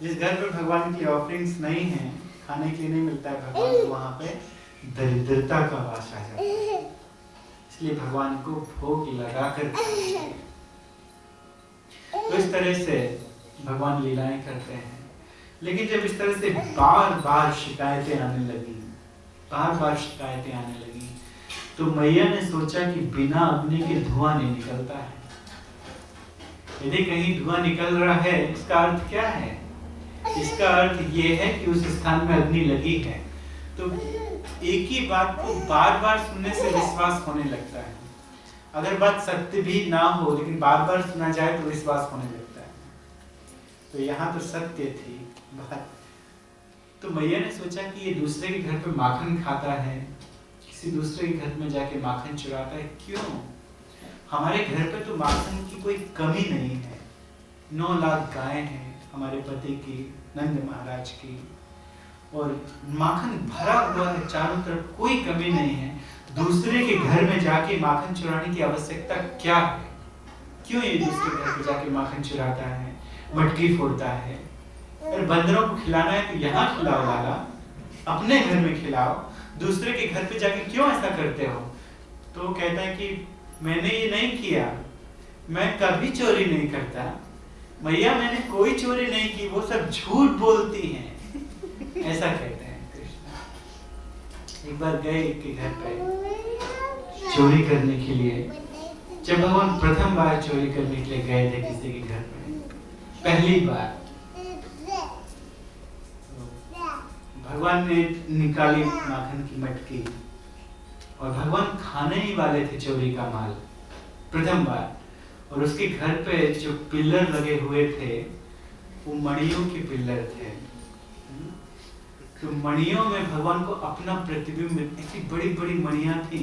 जिस घर पे भगवान की ऑफरिंग्स नहीं है, खाने के लिए नहीं मिलता है भगवान को, वहां पे दरिद्रता का वास आ जाता है। इसलिए भगवान को भोग लगाकर तो इस तरह से भगवान लीलाएं करते हैं। लेकिन जब इस तरह से बार बार शिकायतें आने लगी, तो मैया ने सोचा कि बिना अग्नि के धुआं नहीं निकलता है। यदि कहीं धुआं निकल रहा है, इसका अर्थ क्या है? इसका अर्थ ये है कि उस स्थान में अग्नि लगी है। तो एक ही बात को बार बार सुनने से विश्वास होने लगता है। अगर बात सत्य भी ना हो, लेकिन बार बार सुना जाए तो विश्वास होने लगता है। तो यहाँ तो सत्य थी बात। तो मैया ने सोचा कि ये दूसरे के घर पे माखन खाता है, किसी दूसरे के घर में जाके माखन चुराता है, क्यों? हमारे घर पे तो माखन की कोई कमी नहीं है। 9 लाख गायें हैं हमारे पति की, नंद महाराज की, और माखन भरा हुआ है चारों तरफ, कोई कमी नहीं है। दूसरे के घर में जाके माखन चुराने की आवश्यकता क्या है? क्यों ये दूसरे घर पे जाके माखन चुराता है, मटकी फोड़ता है? अगर बंदरों को खिलाना है तो यहाँ खिलाओ लाला, अपने घर में खिलाओ, दूसरे के घर पे जाके क्यों ऐसा करते हो? तो कहता है कि मैंने ये नहीं किया, मैं कभी चोरी नहीं करता मैया, मैंने कोई चोरी नहीं की, वो सब झूठ बोलती हैं। ऐसा कहते हैं कृष्ण। एक बार गए एक के घर पे चोरी करने के लिए। जब भगवान प्रथम बार चोरी करने के लिए गए थे किसी के घर पे, पहली बार, भगवान ने निकाली माखन की मटकी और भगवान खाने ही वाले थे चोरी का माल प्रथम बार। और उसके घर पे जो पिल्लर लगे हुए थे वो मणियों के पिल्लर थे। तो मणियों में भगवान को अपना प्रतिबिंब, ऐसी बड़ी बड़ी मणियां थी,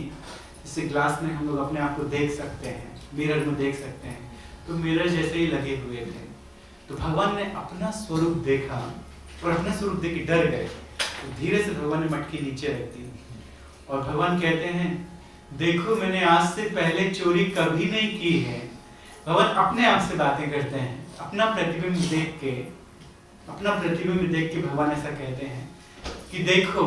जिससे ग्लास में हम लोग अपने आप को देख सकते हैं, मिरर में देख सकते हैं, तो मिरर जैसे ही लगे हुए थे। तो भगवान ने अपना स्वरूप देखा और अपना स्वरूप देख के डर गए। तो धीरे से भगवान ने मटकी नीचे रख दी और भगवान कहते हैं, देखो मैंने आज से पहले चोरी कभी नहीं की है। भगवान अपने आप से बातें करते हैं, अपना प्रतिबिंब देख के भगवान ऐसा कहते हैं कि देखो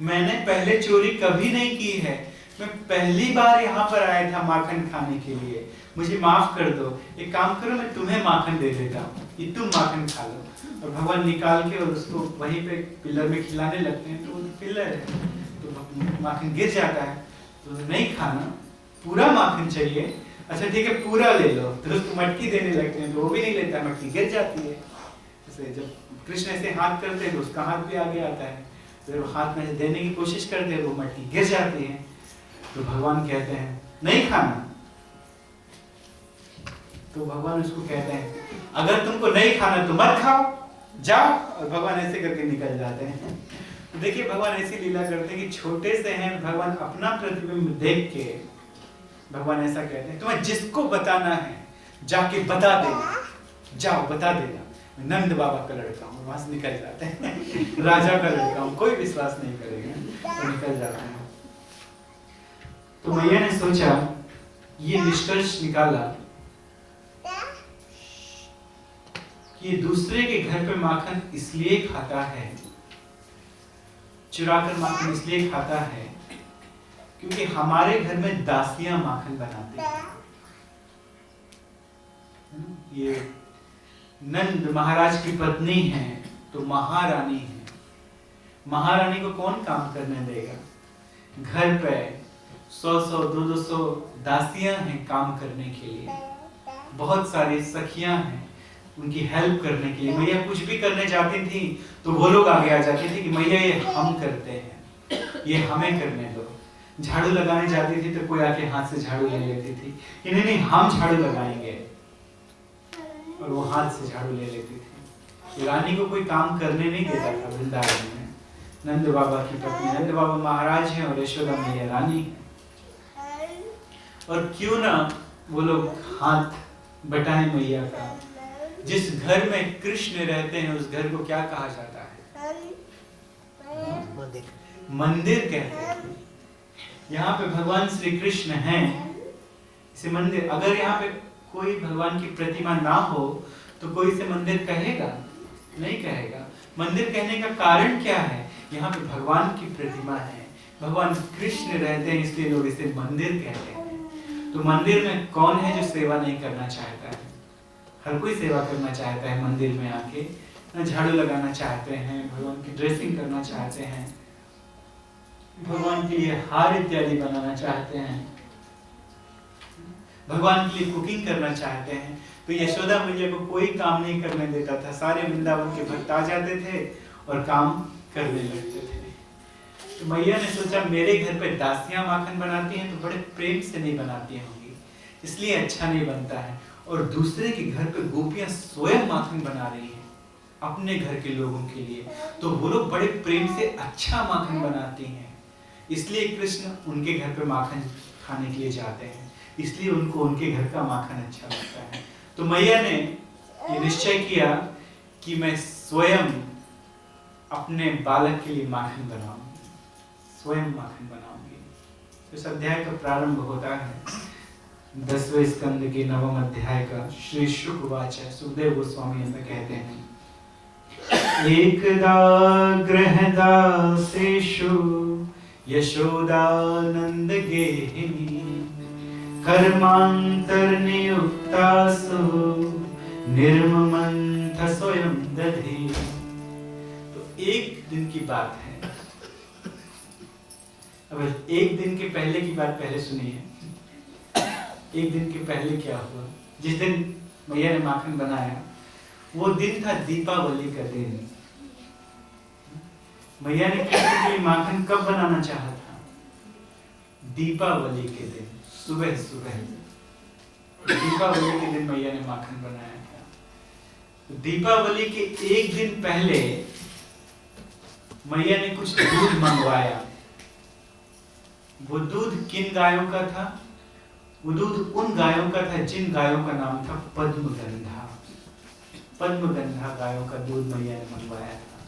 मैंने पहले चोरी कभी नहीं की है, मैं पहली बार यहाँ पर आया था माखन खाने के लिए, मुझे माफ कर दो। एक काम करो, मैं तुम्हें माखन दे देता हूँ, ये तुम माखन खा लो। और भगवान निकाल के और उसको वहीं पे पिलर में खिलाने लगते हैं। तो वो पिलर है तो माखन गिर जाता है। तो नहीं खाना, पूरा माखन चाहिए, अच्छा ठीक है पूरा ले लो। तो उसको मटकी देने लगते हैं तो वो भी नहीं लेता, मटकी गिर जाती है। जैसे जब कृष्ण ऐसे हाथ करते हैं तो उसका हाथ भी आगे आता है, फिर हाथ में देने की कोशिश करते हैं वो मटकी गिर जाती है। तो भगवान कहते हैं नहीं खाना। तो भगवान उसको कहते हैं अगर तुमको नहीं खाना तो मत खाओ, जाओ। और भगवान ऐसे करके निकल जाते हैं। तो देखिए भगवान ऐसी लीला करते हैं कि छोटे से हैं, भगवान अपना प्रतिबिंब देख के भगवान ऐसा कहते हैं तुम्हें जिसको बताना है जाके बता देना, जाओ बता देना, नंद बाबा का लड़का हूँ। वहां से निकल जाते हैं, राजा का लड़का हूँ, कोई विश्वास नहीं करेगा, तो निकल जाते हैं। तो मैया ने सोचा, ये निष्कर्ष निकाला कि दूसरे के घर पे माखन इसलिए खाता है, चुराकर माखन इसलिए खाता है क्योंकि हमारे घर में दासियां माखन बनाती हैं। ये नंद महाराज की पत्नी है तो महारानी है। महारानी को कौन काम करने देगा? घर पे 100-100, 200-200 दासियां हैं काम करने के लिए, बहुत सारी सखियां हैं उनकी हेल्प करने के लिए। मैया कुछ भी करने जाती थी तो वो लोग आगे आ जाते थे कि मैया ये हम करते हैं, ये हमें करने दो। झाड़ू लगाने जाती थी तो कोई आके हाथ से झाड़ू ले लेती थी कि नहीं नहीं हम झाड़ू लगाएंगे, और वो हाथ से झाड़ू ले लेती थी। रानी को कोई काम करने नहीं देता था वृंदावन में। नंद बाबा की पत्नी, नंद बाबा महाराज हैं और यशोदा मैया रानी। और क्यों ना वो लोग हाथ बटाएं मैया का। जिस घर में कृष्ण रहते हैं उस घर को क्या कहा जाता है? मंदिर कहते हैं। यहाँ पे भगवान श्री कृष्ण हैं, इसे मंदिर। अगर यहाँ पे कोई भगवान की प्रतिमा ना हो तो कोई से मंदिर कहेगा? नहीं कहेगा। मंदिर कहने का कारण क्या है? यहाँ पे भगवान की प्रतिमा है, भगवान कृष्ण रहते हैं, इसलिए लोग इसे मंदिर कहते हैं। तो मंदिर में कौन है जो सेवा नहीं करना चाहता है? हर कोई सेवा करना चाहता है। मंदिर में आके झाड़ू लगाना चाहते हैं, भगवान की ड्रेसिंग करना चाहते हैं, भगवान के लिए हार इत्यादि बनाना चाहते हैं, भगवान के लिए कुकिंग करना चाहते हैं। तो यशोदा मैया को कोई काम नहीं करने देता था। सारे वृंदावन के भक्त आ जाते थे और काम करने लगते थे। तो मैया ने सोचा मेरे घर पे दासियां माखन बनाती हैं तो बड़े प्रेम से नहीं बनाती होंगी, इसलिए अच्छा नहीं बनता है। और दूसरे के घर पे गोपियां स्वयं माखन बना रही हैं अपने घर के लोगों के लिए, तो वो लोग बड़े प्रेम से अच्छा माखन बनाती हैं, इसलिए कृष्ण उनके घर पे माखन खाने के लिए जाते हैं, इसलिए उनको उनके घर का माखन अच्छा लगता है। तो मैया ने ये निश्चय किया कि मैं स्वयं अपने बालक के लिए माखन बनाऊंगी, स्वयं माखन बनाऊंगी। इस अध्याय का प्रारंभ होता है 10वें स्कंद के 9वें अध्याय का। श्री शुक वाच है, सुखदेव गोस्वामी ऐसा कहते हैं, एकदा गृहदासेषु यशोदानंद गेहिनी कर्मांतरनियुक्तासु निर्ममंथ स्वयं दधि। तो एक दिन की बात है। अब एक दिन के पहले की बात पहले सुनिए। एक दिन के पहले क्या हुआ? जिस दिन मैया ने माखन बनाया वो दिन था दीपावली का दिन। मैया ने कृष्ण के लिए माखन कब बनाना चाहा था? दीपावली के दिन, सुबह सुबह दीपावली के दिन मैया ने माखन बनाया था। तो दीपावली के एक दिन पहले मैया ने कुछ दूध मंगवाया। वो दूध किन गायों का था? वो दूध उन गायों का था जिन गायों का नाम था पद्मगंधा। पद्मगंधा गायों का दूध मैया ने मंगवाया था।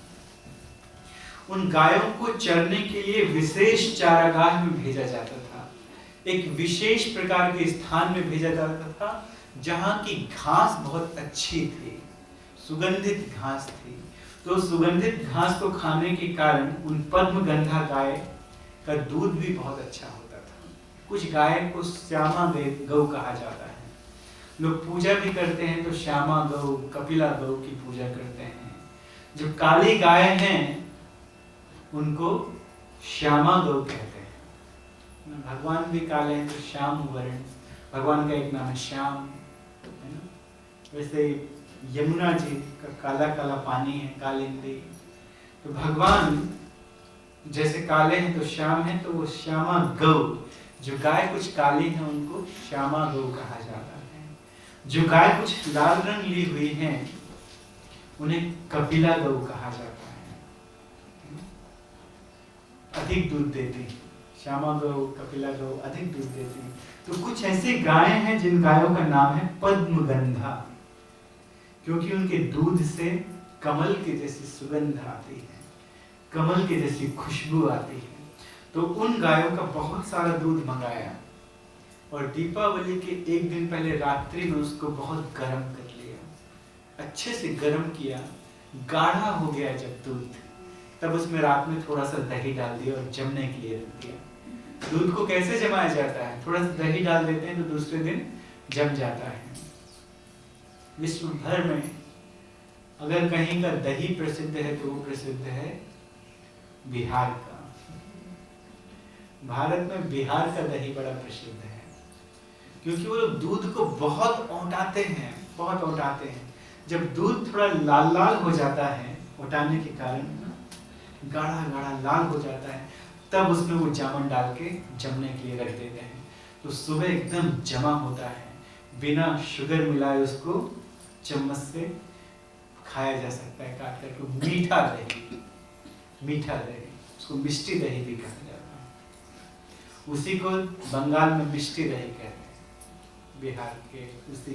उन गायों को चरने के लिए विशेष चारागाह में भेजा जाता था, एक विशेष प्रकार के स्थान में भेजा जाता था जहां की घास बहुत अच्छी थी, सुगंधित घास थी। तो सुगंधित घास को खाने के कारण उन पद्मगंधा गाय का दूध भी बहुत अच्छा होता था। कुछ गाय को श्यामा गौ कहा जाता है। लोग पूजा भी करते हैं तो श्यामा गौ, कपिला गौ की पूजा करते हैं। जो काली गाय हैं उनको श्यामा गौ कहते हैं। भगवान भी काले हैं तो श्याम वर्ण, भगवान का एक नाम है श्याम, है ना। वैसे यमुना जी का काला काला पानी है, कालिंदी। तो भगवान जैसे काले हैं तो श्याम है, तो वो श्यामा गौ, जो गाय कुछ काली है उनको श्यामा गौ कहा जाता है। जो गाय कुछ लाल रंग ली हुई हैं उन्हें कपिला गौ कहा जाता है। अधिक दूध देती, श्यामा गौ, कपिला गौ अधिक दूध देती। तो कुछ ऐसे गाय हैं जिन गायों का नाम है पद्मगंधा, क्योंकि उनके दूध से कमल की जैसी सुगंध आती है, कमल की जैसी खुशबू आती है। तो उन गायों का बहुत सारा दूध मंगाया और दीपावली के एक दिन पहले रात्रि में उसको बहुत गर्म कर लिया, अच्छे से गर्म किया, गाढ़ा हो गया जब दूध, तब उसमें रात में थोड़ा सा दही डाल दिया और जमने के लिए रख दिया। दूध को कैसे जमाया जाता है? थोड़ा सा दही डाल देते हैं तो दूसरे दिन जम जाता है। विश्व भर में अगर कहीं का दही प्रसिद्ध है तो वो प्रसिद्ध है बिहार का। भारत में बिहार का दही बड़ा प्रसिद्ध है, क्योंकि वो लोग दूध को बहुत औटाते हैं, बहुत औटाते हैं। जब दूध थोड़ा लाल लाल हो जाता है औटाने के कारण, गाढ़ा गाढ़ा लाल हो जाता है, तब उसमें वो जामुन डाल के जमने के लिए रख देते हैं। तो सुबह एकदम जमा होता है, बिना शुगर मिलाए उसको चम्मच से खाया जा सकता है, काट कर के। मीठा दही, मीठा दही, उसको मिष्टी दही भी कहा जाता है। उसी को बंगाल में मिष्टी दही कहते हैं, बिहार के उसी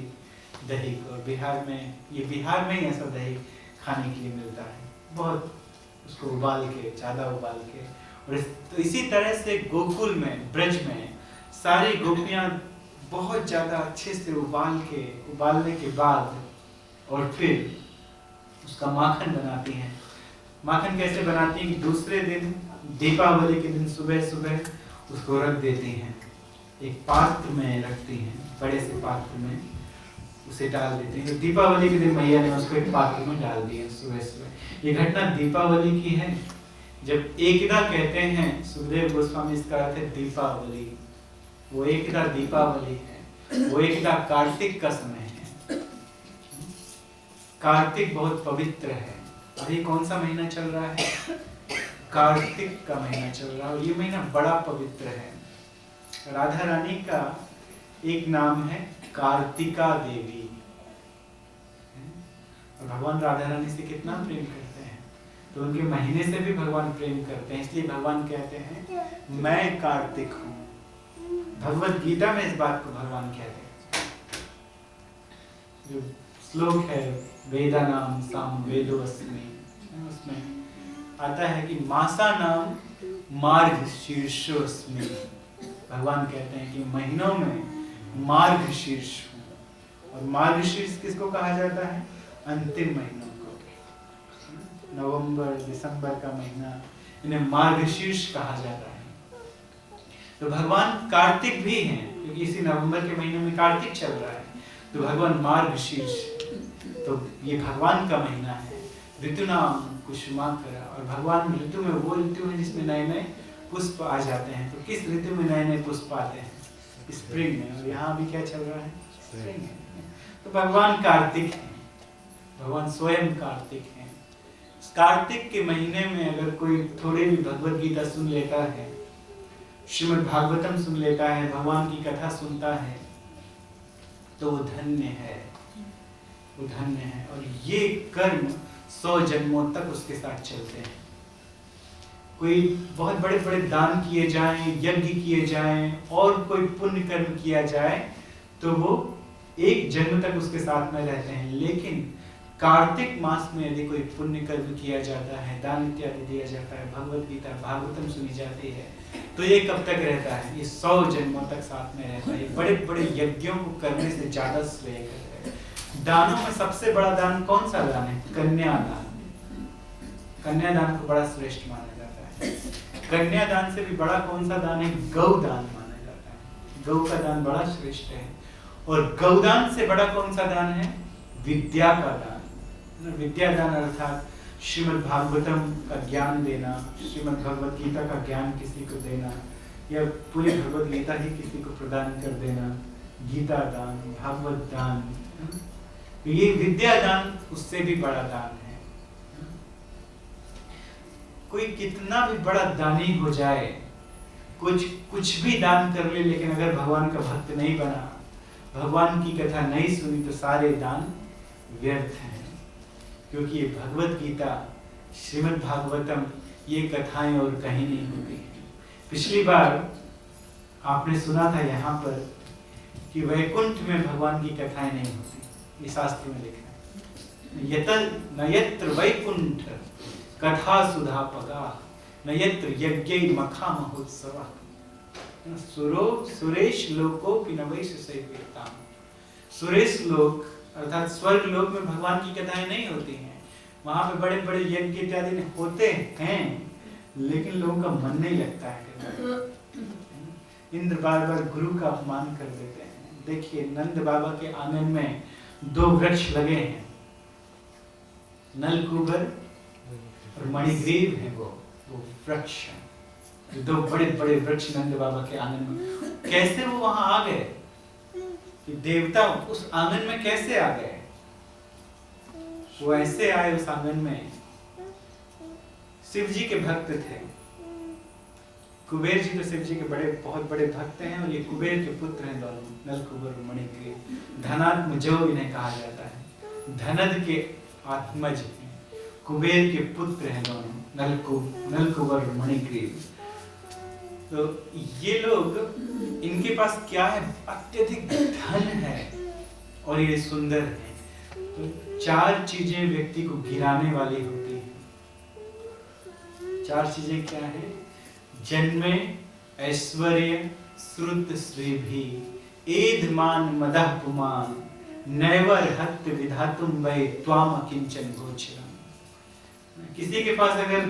दही को। बिहार में ही ऐसा दही खाने के लिए मिलता है, बहुत उसको उबाल के, ज्यादा उबाल के। और तो इसी तरह से गोकुल में, ब्रज में सारी गोपियां बहुत ज्यादा अच्छे से उबालने के बाद और फिर उसका माखन बनाती हैं। माखन कैसे बनाती हैं कि दूसरे दिन दीपावली के दिन सुबह सुबह उसको रख देती हैं, एक पात्र में रखती हैं, बड़े से पात्र में उसे डाल देते हैं। तो दीपावली के दिन मैया ने उसको एक पात्र में डाल दिया सुबह सुबह। ये घटना दीपावली की है। जब एकदा कहते हैं सुखदेव गोस्वामी, इसका अर्थ है दीपावली। वो एकदा दीपावली है, वो एकदा कार्तिक का समय है। कार्तिक बहुत पवित्र है। और ये कौन सा महीना चल रहा है? कार्तिक का महीना चल रहा है और ये महीना बड़ा पवित्र है। राधा रानी का एक नाम है कार्तिका देवी। और भगवान राधा रानी से कितना प्रेम करते हैं, तो उनके महीने से भी भगवान प्रेम करते हैं। इसलिए भगवान कहते हैं मैं कार्तिक हूँ। भगवत गीता में इस बात को भगवान कहते हैं। जो श्लोक है वेदा नाम साम वेदो अस्मि, उसमें आता है कि मासा नाम मार्ग शीर्षोस्मि। भगवान कहते हैं कि महीनों में मार्ग शीर्ष हूँ। और मार्ग शीर्ष किसको कहा जाता है? अंतिम महीनों को। नवंबर दिसंबर का महीना इन्हें मार्ग शीर्ष कहा जाता है। तो भगवान कार्तिक भी हैं, क्योंकि इसी नवंबर के महीने में कार्तिक चल रहा है। तो भगवान मार्ग शीर्ष, तो ये भगवान का महीना है। ऋतु नाम कुसुमाकर, और भगवान ऋतु में वो ऋतु है जिसमें नए नए पुष्प आ जाते हैं। तो किस ऋतु में नए नए पुष्प आते हैं? स्प्रिंग में। और यहाँ भी क्या चल रहा है? स्प्रिंग है। तो भगवान कार्तिक हैं, भगवान स्वयं कार्तिक हैं। कार्तिक के महीने में अगर कोई थोड़ी भी भगवत गीता सुन लेता है, श्रीमद् भागवतम सुन लेता है, भगवान की कथा सुनता है, तो वो धन्य है, वो धन्य है। और ये कर्म 100 जन्मों तक उसके साथ चलते हैं। कोई बहुत बड़े बड़े दान किए जाएं, यज्ञ किए जाएं और कोई पुण्य कर्म किया जाए तो वो एक जन्म तक उसके साथ में रहते हैं। लेकिन कार्तिक मास में यदि कोई पुण्य कर्म किया जाता है, दान इत्यादि दिया जाता है, भगवत गीता भागवतम सुनी जाती है, तो ये कब तक रहता है? ये 100 जन्मों तक साथ में रहता है। बड़े बड़े यज्ञों को करने से ज्यादा श्रेय करता है। दानों में सबसे बड़ा दान कौन सा दान है? कन्यादान। कन्यादान को बड़ा श्रेष्ठ माना जाता है। कन्यादान से भी बड़ा कौन सा दान है? गौदान माना जाता है। गौ का दान बड़ा श्रेष्ठ है। और गौदान से बड़ा कौन सा दान है? विद्या का दान। विद्यादान अर्थात श्रीमद् भागवतम का ज्ञान देना, श्रीमद् भगवत गीता का ज्ञान किसी को देना, या पूरी भगवत गीता ही किसी को प्रदान कर देना, गीता दान, भागवत दान। ये विद्या दान उससे भी बड़ा दान है। कोई कितना भी बड़ा दानी हो जाए, कुछ भी दान कर ले, लेकिन अगर भगवान का भक्त नहीं बना, भगवान की कथा नहीं सुनी, तो सारे दान व्यर्थ हैं। क्योंकि ये भगवत गीता, श्रीमद् भागवतम, ये कथाएं और कहीं नहीं होती। पिछली बार आपने सुना था यहाँ पर कि वैकुंठ में भगवान की कथाएं नहीं होती। ये शास्त्र में लिखा है, न यत्र वैकुंठ कथा सुधा पगा, न यत्र यज्ञ मखा महोत्सव, सुरेश लोको पिनवैष सेव्यताम। सुरेश लोक अर्थात स्वर्ग लोक में भगवान की कथाएं नहीं होती हैं। वहां पे बड़े बड़े यज्ञ इत्यादि होते हैं, लेकिन लोगों का मन नहीं लगता है। इंद्र बार बार गुरु का अपमान कर देते हैं। देखिए नंद बाबा के आंगन में 2 वृक्ष लगे हैं, नलकूबर और मणिग्रीव है। वो वृक्ष हैं, 2 बड़े बड़े वृक्ष नंद बाबा के आंगन में। कैसे वो वहां आ गए? कि देवता उस आंगन में कैसे आ गए? वो ऐसे आए उस आंगन में। शिव जी के भक्त थे। कुबेर जी तो शिव जी के बहुत बड़े भक्त हैं, और ये कुबेर के पुत्र हैं दोनों, नलकूबर और मणिग्रीव। धनात्म जो इन्हें कहा जाता है, धनद के आत्मज कुबेर के पुत्र हैं दोनों, नलकूबर और मणिग्रीव। तो ये लोग, इनके पास क्या है? अत्यधिक धन है और ये सुंदर है। तो 4 चीजें व्यक्ति को गिराने वाली होती हैं। 4 चीजें क्या है? जन्मे, ऐश्वर्य, श्रुत श्रीभी, एधमान मदः पुमान, नैवर हत्य विधातुम वै त्वाम अकिंचन गोचरम। किसी के पास अगर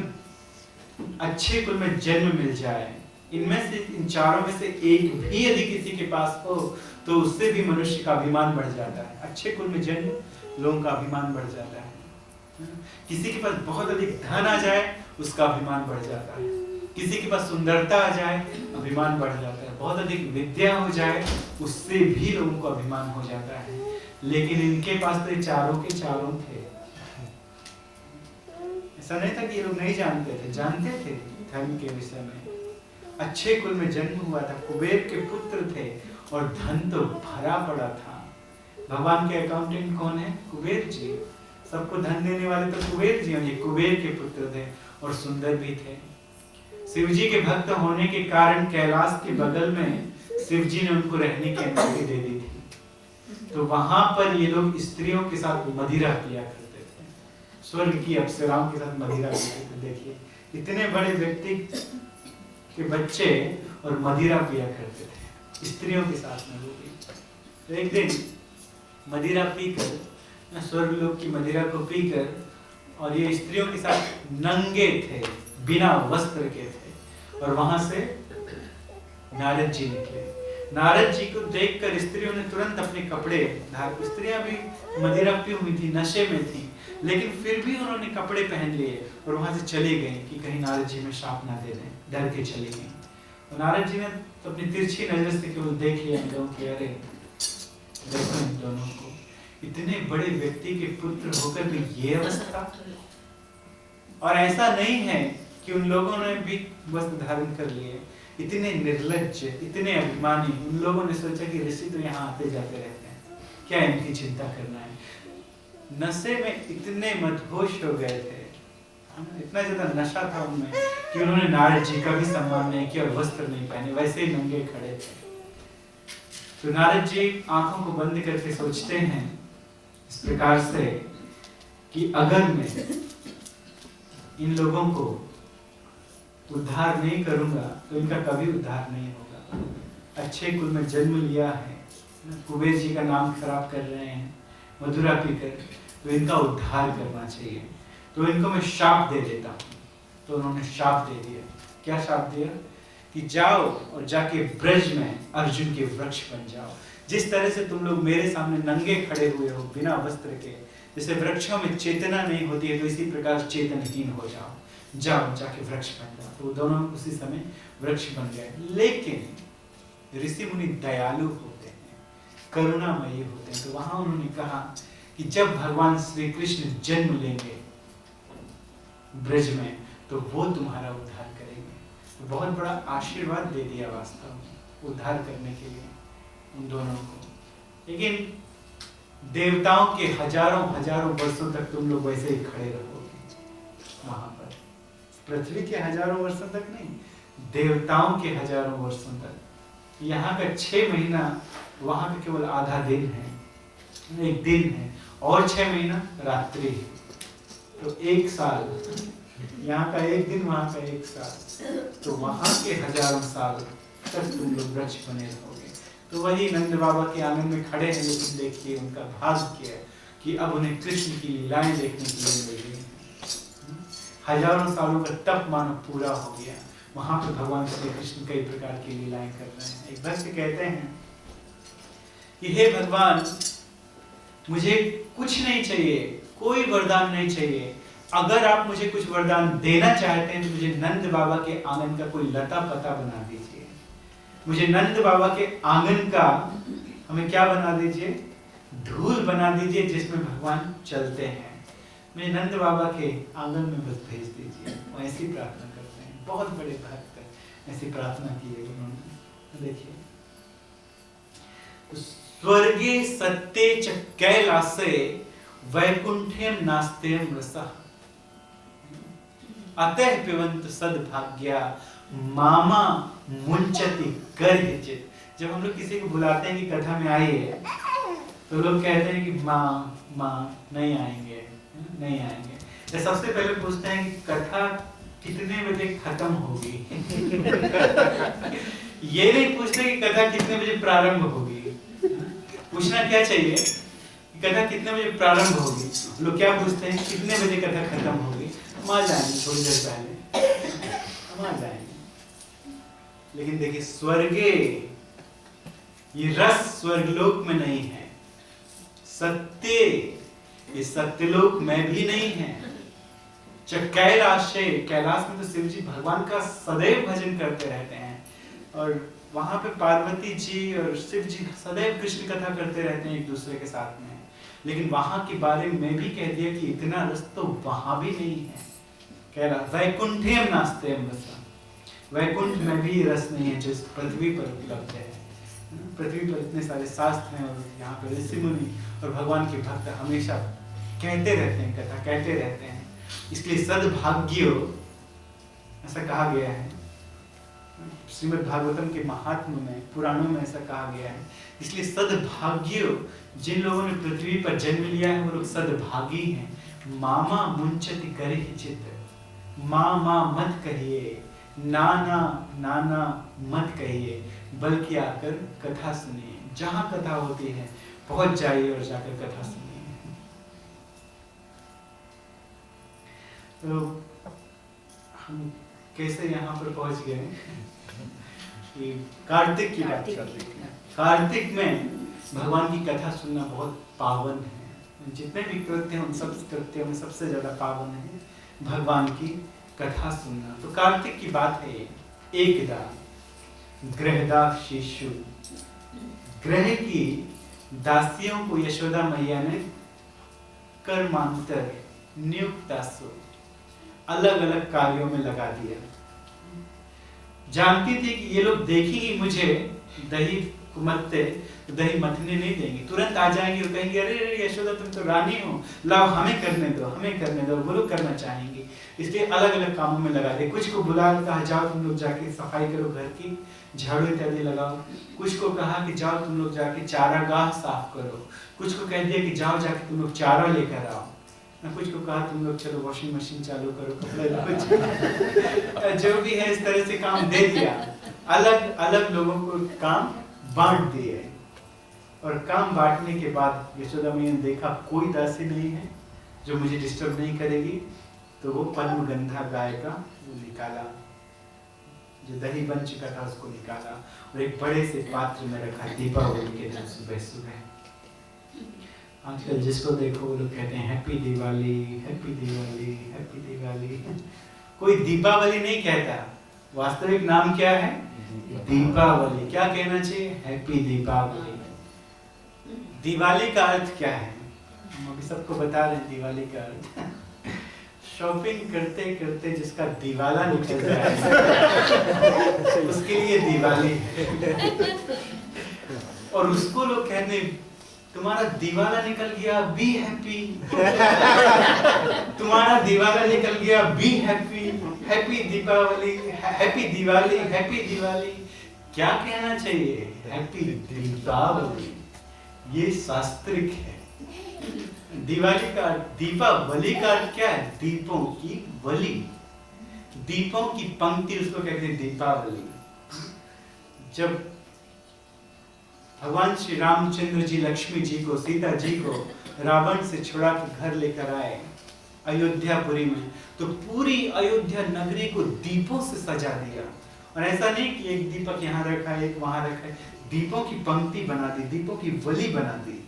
अच्छे कुल में जन्म मिल जाए, इनमें से इन चारों में से एक भी यदि किसी के पास हो तो उससे भी मनुष्य का अभिमान बढ़ जाता है। अच्छे कुल में जन्म लोगों का अभिमान बढ़ जाता है। किसी के पास बहुत अधिक धन आ जाए उसका अभिमान बढ़ जाता है। किसी के पास सुंदरता आ जाए अभिमान बढ़ जाता है। बहुत अधिक विद्या हो जाए उससे भी लोगों को अभिमान हो जाता है। लेकिन इनके पास तो चारों के चारों थे। ऐसा नहीं था कि ये लोग नहीं जानते थे, जानते थे धर्म के विषय में। अच्छे कुल में जन्म हुआ था, कुबेर के पुत्र थे और धन तो भरा पड़ा था। भगवान के अकाउंटेंट कौन है? कुबेर जी। सबको धन देने वाले तो कुबेर जी, और ये कुबेर के पुत्र थे और सुंदर भी थे। शिव जी के भक्त होने के कारण कैलाश के बगल में शिव जी ने उनको रहने की अनुमति दे दी थी। तो वहां पर ये लोग स्त्रियों के साथ मदिरा पिया करते थे। स्वर्ग की अप्सराओं के साथ मदिरा पीते थे। देखिए इतने बड़े व्यक्ति के बच्चे और मदिरा पिया करते थे स्त्रियों के साथ में। वो भी तो एक दिन मदिरा पीकर, स्वर्ग लोक की मदिरा को पीकर, और ये स्त्रियों के साथ नंगे थे, बिना वस्त्र के थे। और वहां से नारद जी निकले। नारद जी को देखकर स्त्रियों ने तुरंत अपने कपड़े स्त्रियां भी मदिरा पी हुई थी, नशे में थी, लेकिन फिर भी उन्होंने कपड़े पहन लिए और वहां से चली गई कि कहीं नारद जी में शाप ना दे दें। डर के चली गई। और नारद जी ने तो अपनी तिरछी नजर से केवल देख लिया इन लोगों की, अरे देखो इन दोनों को, इतने बड़े व्यक्ति के पुत्र होकर भी ये अवस्था। और ऐसा नहीं है कि उन लोगों ने भी वस्त्र धारण कर लिए। इतने निर्लज्ज, इतने अभिमानी। उन लोगों ने सोचा कि ऋषि तो यहाँ आते जाते रहते हैं, क्या इनकी चिंता करना है। नशे में इतने मदहोश हो गए थे, इतना ज्यादा नशा था उनमें कि उन्होंने नारद जी का भी सम्मान नहीं किया और वस्त्र नहीं पहने, वैसे ही नंगे खड़े थे। तो नारद जी आंखों को बंद करके सोचते हैं इस प्रकार से कि अगर मैं इन लोगों को उद्धार नहीं करूंगा तो इनका कभी उद्धार नहीं होगा। अच्छे कुल में जन्म लिया है, कुबेर जी का नाम खराब कर रहे हैं मधुरा पीकर, तो इनका उद्धार करना चाहिए। तो इनको मैं शाप दे देता हूँ। तो उन्होंने शाप दे दिया। क्या शाप दिया? कि जाओ और जाके ब्रज में अर्जुन के वृक्ष बन जाओ। जिस तरह से तुम लोग मेरे सामने नंगे खड़े हुए हो बिना वस्त्र के, जैसे वृक्षों में चेतना नहीं होती है, तो इसी प्रकार चेतनहीन हो जाओ। जाओ जाके वृक्ष बन जाओ। तो दोनों उसी समय वृक्ष बन गए। लेकिन ऋषि मुनि दयालु होते हैं, करुणामयी होते हैं। तो वहां उन्होंने कहा कि जब भगवान श्री कृष्ण जन्म लेंगे ब्रज में तो वो तुम्हारा उद्धार करेंगे। तो बहुत बड़ा आशीर्वाद दे दिया वास्तव में उद्धार करने के लिए उन दोनों को। लेकिन देवताओं के हजारों हजारों वर्षों तक तुम लोग वैसे ही खड़े रहोगे वहां पर। पृथ्वी के हजारों वर्षों तक नहीं, देवताओं के हजारों वर्षों तक। यहाँ का 6 महीना, वहां का केवल आधा दिन है, एक दिन है, और 6 महीना रात्रि है। तो 1 साल, यहाँ का 1 दिन, वहां का 1 साल। तो वहां के हजारों साल तक तुम लोग वृक्ष बने रहोगे। तो वही नंद बाबा के आंगन में खड़े हैं, लेकिन देखिए उनका भाग्य क्या है कि अब उन्हें कृष्ण की लीलाएं देखने के लिए मिल गई। हजारों सालों का तप मानो पूरा हो गया। वहां पर भगवान श्री कृष्ण कई प्रकार की लीलाएं कर रहे हैं। एक भक्त कहते हैं कि हे भगवान, मुझे कुछ नहीं चाहिए, कोई वरदान नहीं चाहिए। अगर आप मुझे कुछ वरदान देना चाहते हैं तो मुझे नंद बाबा के आंगन का कोई लता पता बना दीजिए। मुझे नंद बाबा के आंगन का, हमें क्या बना दीजिए? धूल बना दीजिए जिसमें भगवान चलते हैं। मुझे नंद बाबा के आंगन में बस भेज दीजिए। वो ऐसी प्रार्थना करते हैं। बहुत बड़े भक्त ऐसी प्रार्थना की है उन्होंने। देखिए, स्वर्गे सत्ये च कैलासे वैकुंठेम नास्तेम रसः अतः पिबन्तु सद्भाग्या मामा मुंचति गर्हिचित। जब हम लोग किसी को बुलाते हैं कि कथा में आइए, तो लोग कहते हैं कि माँ नहीं आएंगे, नहीं आएंगे। तो सबसे पहले पूछते हैं कि कथा कितने बजे खत्म होगी। ये नहीं पूछते कि कथा कितने बजे प्रारंभ होगी। पूछना क्या चाहिए कथा कितने बजे प्रारंभ होगी, लोग क्या पूछते हैं कितने बजे कथा खत्म होगी, हम आ जाएंगे थोड़ी देर पहले, हम आ जाएंगे। लेकिन देखिए स्वर्गे ये रस स्वर्गलोक में नहीं है, सत्य ये सत्यलोक में भी नहीं है। कैलाश में तो शिव जी भगवान का सदैव भजन करते रहते हैं और वहां पे पार्वती जी और शिव जी सदैव कृष्ण कथा करते रहते हैं एक दूसरे के साथ में। लेकिन वहां के बारे में भी कह दिया कि इतना रस तो वहां भी नहीं है। कैलाश वैकुंठेम नास्तेम रस, वैकुंठ में भी रस नहीं है जो पृथ्वी पर उपलब्ध है। पृथ्वी पर इतने सारे शास्त्र हैं और यहाँ पे ऋषि मुनि और भगवान के भक्त हमेशा कहते रहते हैं, कथा कहते रहते हैं। इसलिए सद्भाग्यो ऐसा कहा गया है श्रीमद् भागवतम के महात्म्य में, पुराणों में ऐसा कहा गया है। इसलिए सद्भाग्यो, जिन लोगों ने पृथ्वी पर जन्म लिया है वो लोग सद्भागी हैं। मामा मुंचति करे चित्त, मामा मत कहिए, नाना नाना मत कहिए, बल्कि आकर कथा सुनिए। जहां कथा होती है पहुंच जाइए और जाकर कथा सुनिए। तो हम कैसे यहाँ पर पहुंच गए कि कार्तिक की बात कर रहे हैं। कार्तिक में भगवान की कथा सुनना बहुत पावन है। जितने भी कृत्य हैं उन सब कृत्यों में सबसे ज्यादा पावन है भगवान की कथा सुनना। तो कार्तिक की बात है। एकदा गृहदासीषु, गृह की दासियों को यशोदा मैया ने कर्मांतर नियुक्तासु अलग अलग कार्यों में लगा दिया। जानती थी कि ये लोग देखेंगे मुझे दही मथते, दही मथने नहीं देंगे, तुरंत आ जाएंगे और कहेंगे अरे यशोदा तुम तो रानी हो, लाओ हमें करने दो, हमें करने दो, वो लोग करना चाहेंगे। इसलिए अलग अलग कामों में लगा दिया। कुछ को बुला कहा जाओ तुम लोग जाके सफाई करो, घर की झाड़ू इत्यादि लगाओ। कुछ को कहा कि जाओ तुम लोग जाके चारागाह साफ करो। कुछ को कह दिया कि जाओ जाके तुम लोग चारा लेकर आओ। कुछ को कहा तुम लोग चलो वॉशिंग मशीन चालू करो, कपड़े कुछ जो भी है इस तरह से काम दे दिया। अलग अलग लोगों को काम बांट दिए और काम बांटने के बाद यशोदा मैया ने देखा कोई दासी नहीं है जो मुझे डिस्टर्ब नहीं करेगी, तो वो पद्मगंधा गाय का वो निकाला, जो दही बन चुका था उसको निकाला और एक बड़े से पात्र में रखा दीपावली के दिन सुबह सुबह। आजकल जिसको देखो वो लोग कहते हैं happy Diwali, happy Diwali, happy Diwali. कोई दीपावली नहीं कहता, वास्तविक नाम क्या है? दीपावली। क्या कहना चाहिए? हैप्पी दीपावली। दिवाली का अर्थ क्या है? हम अभी सबको बता रहे हैं दिवाली का अर्थ। शॉपिंग करते करते जिसका दिवाला निकल जाए उसके लिए दिवाली है। और उसको लोग कहते हैं तुम्हारा दिवाला निकल गया, बी हैप्पी। तुम्हारा दिवाला निकल गया, be happy, happy Deepavali, happy Diwali, happy Diwali. क्या कहना चाहिए? हैप्पी दीपावली। ये शास्त्रिक है। दिवाली का, दीपावली का क्या है? दीपों की वली, दीपों की पंक्ति, उसको कहते हैं दीपावली। जब भगवान श्री रामचंद्र जी लक्ष्मी जी को, सीता जी को रावण से छुड़ा के घर लेकर आए अयोध्यापुरी में, तो पूरी अयोध्या नगरी को दीपों से सजा दिया। और ऐसा नहीं कि एक दीपक यहाँ रखा है, एक वहां रखा है, दीपों की पंक्ति बना दी, दीपों की वली बना दी।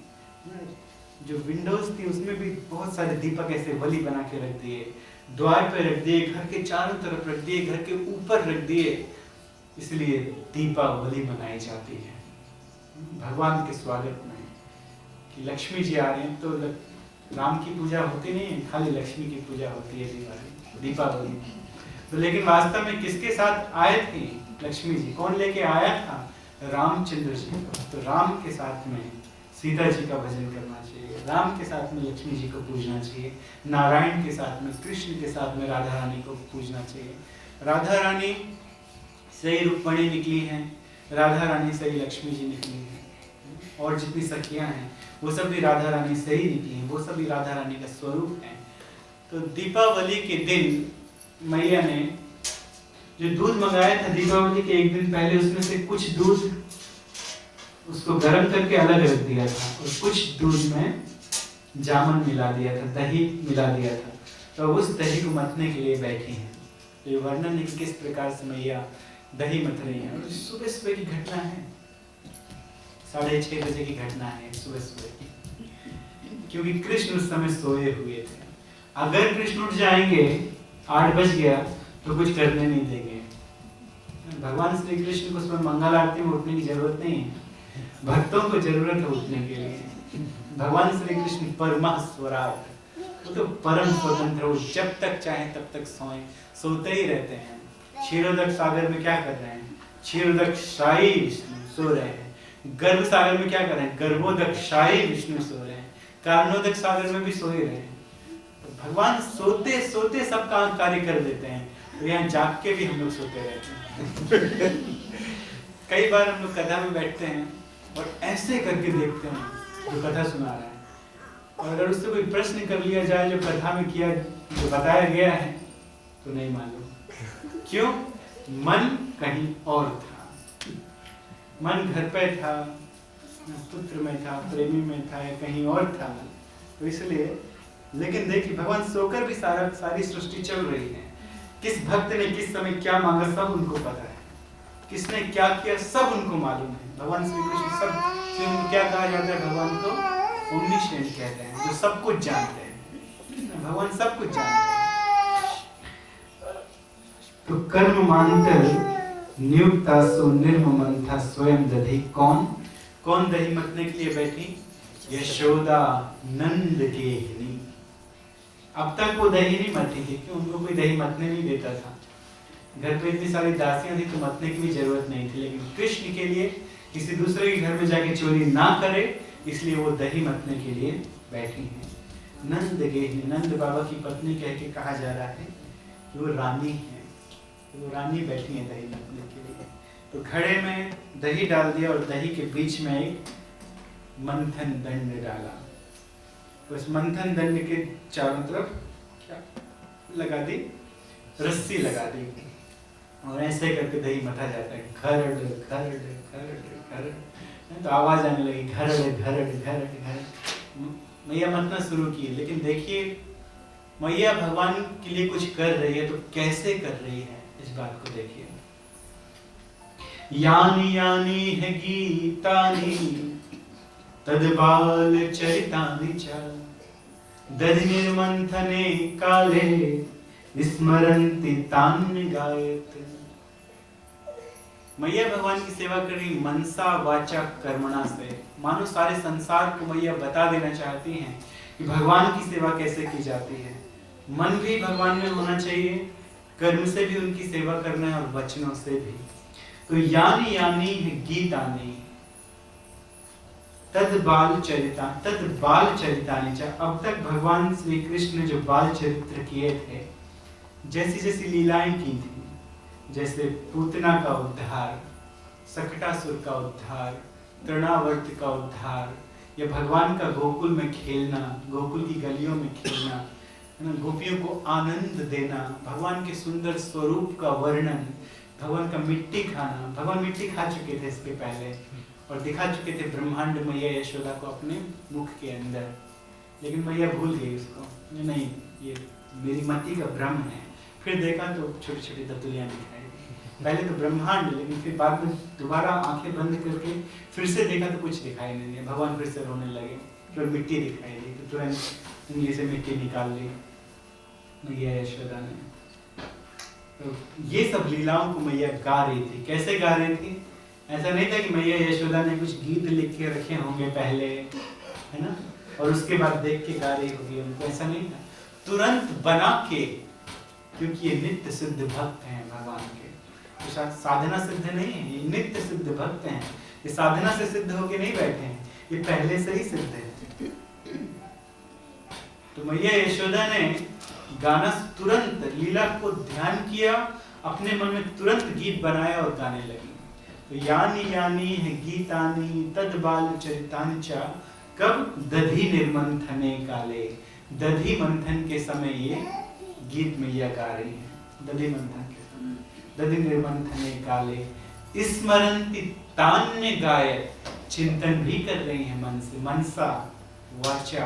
जो विंडोज थी उसमें भी बहुत सारे दीपक ऐसे वली बना के रख दिए, द्वार पे रख दिए, घर के चारों तरफ रख दिए, घर के ऊपर रख दिए। इसलिए दीपावली मनाई जाती है भगवान के स्वागत में, कि लक्ष्मी जी आ रहे हैं तो राम की पूजा होती नहीं है, खाली लक्ष्मी की पूजा होती है दीपावली। तो लेकिन वास्तव में किसके साथ आए थे लक्ष्मी जी? कौन लेके आया था? रामचंद्र जी को। तो राम के साथ में सीता जी का भजन करना चाहिए, राम के साथ में लक्ष्मी जी को पूजना चाहिए, नारायण के साथ में, कृष्ण के साथ में राधा रानी को पूजना चाहिए। राधा रानी से ही रुक्मिणी निकली है, राधा रानी से ही लक्ष्मी जी निकली है, और जितनी सखियां हैं वो सब भी राधा रानी से ही निकली हैं, वो सब भी राधा रानी का स्वरूप है। तो दीपावली के दिन मैया ने जो दूध मंगाया था दीपावली के एक दिन पहले, उसमें से कुछ दूध उसको गर्म करके अलग रख दिया था और कुछ दूध में जामुन मिला दिया था, दही मिला दिया था, तो उस दही को मतने के लिए बैठी हैं। तो ये वर्णन है कि किस प्रकार से मैया दही मथ रही है। और सुबह सुबह की घटना है, 6:30 बजे की घटना है सुबह सुबह की, क्योंकि कृष्ण उस समय सोए हुए थे। अगर कृष्ण उठ जाएंगे, 8 बज गया, तो कुछ करने नहीं देंगे। भगवान श्री कृष्ण को उसमें मंगल आरती में उठने की जरूरत नहीं है, भक्तों को जरूरत है उठने के लिए। भगवान श्री कृष्ण परम स्वराट, वो तो परम स्वतंत्र, वो जब तक चाहे तब तक सोते ही रहते हैं। क्षीरोदक सागर में क्या कर रहे हैं? क्षीरोदक शाही विष्णु सो रहे हैं। गर्भ सागर में क्या कर रहे हैं? गर्भोदक शाही विष्णु सो रहे हैं। कारणोदक सागर में भी सो ही रहे हैं। तो भगवान सोते सोते सब काम कार्य कर देते हैं। तो यहाँ जाग के भी हम लोग सोते रहते हैं। कई बार हम लोग कथा में बैठते हैं और ऐसे करके देखते हैं जो कथा सुना रहा है, और अगर उससे कोई प्रश्न कर लिया जाए जो कथा में किया, जो बताया गया है, तो नहीं मालूम क्यों। मन कहीं और था, मन घर पे था, पुत्र में था, प्रेमी में था, या कहीं और था, तो इसलिए। लेकिन देखिए भगवान सोकर भी सारी सृष्टि चल रही है। किस भक्त ने किस समय क्या मांगा सब उनको पता है, किसने क्या किया सब उनको मालूम है। भगवान श्री कृष्ण सब क्या कहा जाता है, भगवान को ओमनिशेंट कहते हैं, जो सब कुछ जानते हैं। भगवान सब कुछ जानते हैं। तो कर्म मानकर नियुक्ता सो निर्ममंथा स्वयं दधी। कौन दही मतने के लिए बैठी? यशोदा नंद गेहिनी। अब तक वो दही नहीं मथी थी, क्यों? उनको कोई दही मतने नहीं देता था। घर पे इतनी सारी दासियां थी तो मतने की भी जरूरत नहीं थी, लेकिन कृष्ण के लिए किसी दूसरे के घर में जाके चोरी ना करे, इसलिए वो दही मतने के लिए बैठी हैं। नंद गेहिनी, नंद बाबा की पत्नी कह के कहा जा रहा है कि वो रानी है, वो रानी बैठी है दही मतने के लिए। तो घड़े में दही डाल दिया और दही के बीच में एक मंथन दंड डाला। उस मंथन दंड के चारों तरफ क्या लगा दी? रस्सी लगा दी, और ऐसे करके दही मथा जाता है। घरड़ घरड़ घरड़ घरड़, तो आवाज आने लगी, घरड़ घरड़ घरड़ घरड़। मैया मथना शुरू की। लेकिन देखिए मैया भगवान के लिए कुछ कर रही है, तो कैसे कर रही है, इस बात को देखिए। यानी यानी है गीतानि तदबाल चरितानि च दधि निर्मंथने काले स्मरन्ति तान्य गायत। मैया भगवान की सेवा कर रही मनसा वाचा कर्मणा से। मानो सारे संसार को मैया बता देना चाहती हैं कि भगवान की सेवा कैसे की जाती है। मन भी भगवान में होना चाहिए, कर्म से भी उनकी सेवा करना है, और वचनों से भी। तो यानी यानी है गीतानि तद बाल चरितानि च। अब तक भगवान श्री कृष्ण ने जो बाल चरित्र किए थे, जैसी जैसी लीलाएं की थी, जैसे पूतना का उद्धार, सकटासुर का उद्धार, तृणावर्त का उद्धार, या भगवान का गोकुल में खेलना, गोकुल की गलियों में खेलना, गोपियों को आनंद देना, भगवान के सुंदर स्वरूप का वर्णन, भगवान का मिट्टी खाना। भगवान मिट्टी खा चुके थे इसके पहले, और दिखा चुके थे ब्रह्मांड मैया यशोदा को अपने मुख के अंदर, लेकिन मैया भूल गई उसको। नहीं, ये मेरी मति का भ्रम है। फिर देखा तो छोटी छोटी दतुलियां दिखाई दी। पहले तो ब्रह्मांड, लेकिन फिर बाद में दोबारा आंखें बंद करके फिर से देखा तो कुछ दिखाई नहीं दिया। भगवान फिर से रोने लगे, फिर मिट्टी दिखाई दी, तो तुरंत उंगली से मिट्टी निकाल ली मैया यशोदा ने। तो ये सब लीलाओं को मैया गा रही थी। कैसे गा रही थी? ऐसा नहीं था कि मैया यशोदा ने कुछ गीत लिख के रखे होंगे पहले, है ना, और उसके बाद देख के गा रही होगी उनको, ऐसा नहीं था। तुरंत बना के, क्योंकि ये नित्य सिद्ध भक्त हैं भगवान के, तो साधना सिद्ध नहीं है, ये नित्य सिद्ध भक्त हैं। ये साधना से सिद्ध होके नहीं बैठे हैं, ये पहले से ही सिद्ध है। तो मैया यशोदा ने गाना तुरंत, लीला को ध्यान किया, अपने मन में तुरंत गीत बनाया और गाने लगी। तो यानी यानी है गीतानि तद बाल चरितानि च। कब? दधि निर्मंथने काले, दधि मंथन के समय ये गीत मैया गा रही है। दधि मंथन के समय, दधि निर्मंथने काले स्मरन्ति तान्य गायत, चिंतन भी कर रही है मन से। मनसा वाचा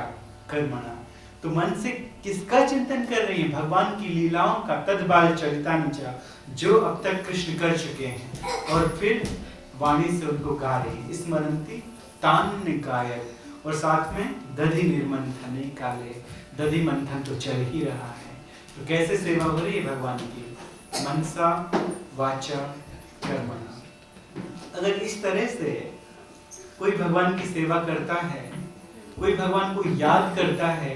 कर्मणा। तो मन से किसका चिंतन कर रही है? भगवान की लीलाओं का, तद्बाल चरितानुचा, जो अब तक कृष्ण कर चुके हैं, और फिर वाणी से उनको गा रही है। स्मरंती तान गायक, और साथ में दधि निर्मंथने काले, दधि मंथन तो चल ही रहा है। तो कैसे सेवा हो रही है भगवान की? मनसा वाचा कर्मणा। अगर इस तरह से कोई भगवान की सेवा करता है, कोई भगवान को याद करता है,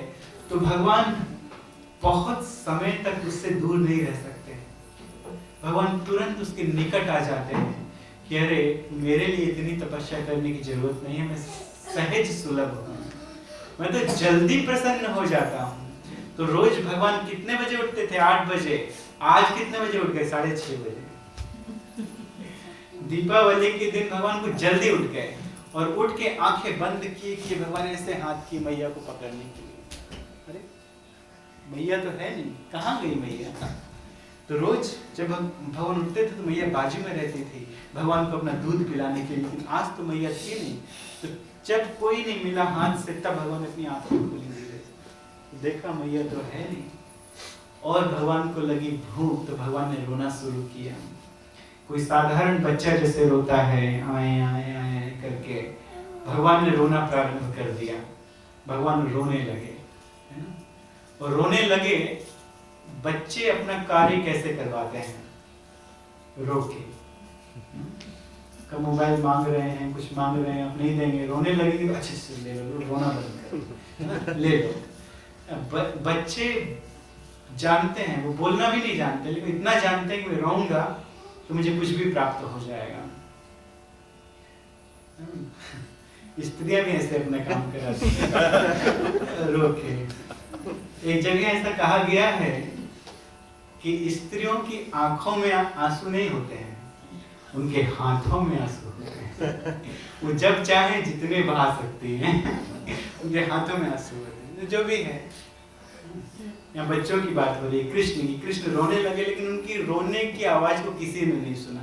तो भगवान बहुत समय तक उससे दूर नहीं रह सकते। भगवान तुरंत उसके निकट आ जाते हैं कि अरे मेरे लिए इतनी तपस्या करने की जरूरत नहीं है, मैं सहज सुलभ हूँ, मैं तो जल्दी प्रसन्न हो जाता हूँ। तो रोज भगवान कितने बजे उठते थे? 8 बजे। आज कितने बजे उठ गए? 6:30 बजे। दीपावली के दिन भगवान को जल्दी उठ गए और उठ के आंखें बंद की भगवान ऐसे हाथ की मैया को पकड़ने के लिए। अरे मैया तो है नहीं, कहाँ गई मैया? तो रोज जब भगवान उठते थे तो मैया बाजू में रहती थी भगवान को अपना दूध पिलाने के लिए, लेकिन आज तो मैया थी नहीं। तो जब कोई नहीं मिला हाथ से, तब भगवान अपनी आंखें खोली धीरे से, देखा मैया तो है नहीं। और भगवान को लगी भूख, तो भगवान ने रोना शुरू किया। कोई साधारण बच्चा जैसे रोता है, आए आए आए करके, भगवान ने रोना प्रारंभ कर दिया। भगवान रोने लगे, है ना? और रोने लगे। बच्चे अपना कार्य कैसे करवाते हैं? रो के। का मोबाइल मांग रहे हैं, कुछ मांग रहे हैं, आप नहीं देंगे, रोने लगेंगे, अच्छे से ले लो, रोना बंद करो, ले लो। बच्चे जानते हैं, वो बोलना भी नहीं जानते, लेकिन इतना जानते हैं कि मैं रोऊंगा तो मुझे कुछ भी प्राप्त हो जाएगा। स्त्रियां भी ऐसे अपना काम कराती हैं रो के। एक जगह ऐसा कहा गया है कि स्त्रियों की आंखों में आंसू नहीं होते हैं, उनके हाथों में आंसू होते हैं। वो जब चाहे जितने बहा सकती हैं, उनके हाथों में आंसू होते हैं। जो भी है, यहाँ बच्चों की बात हो रही है, कृष्ण की। कृष्ण रोने लगे, लेकिन उनकी रोने की आवाज को किसी ने नहीं सुना।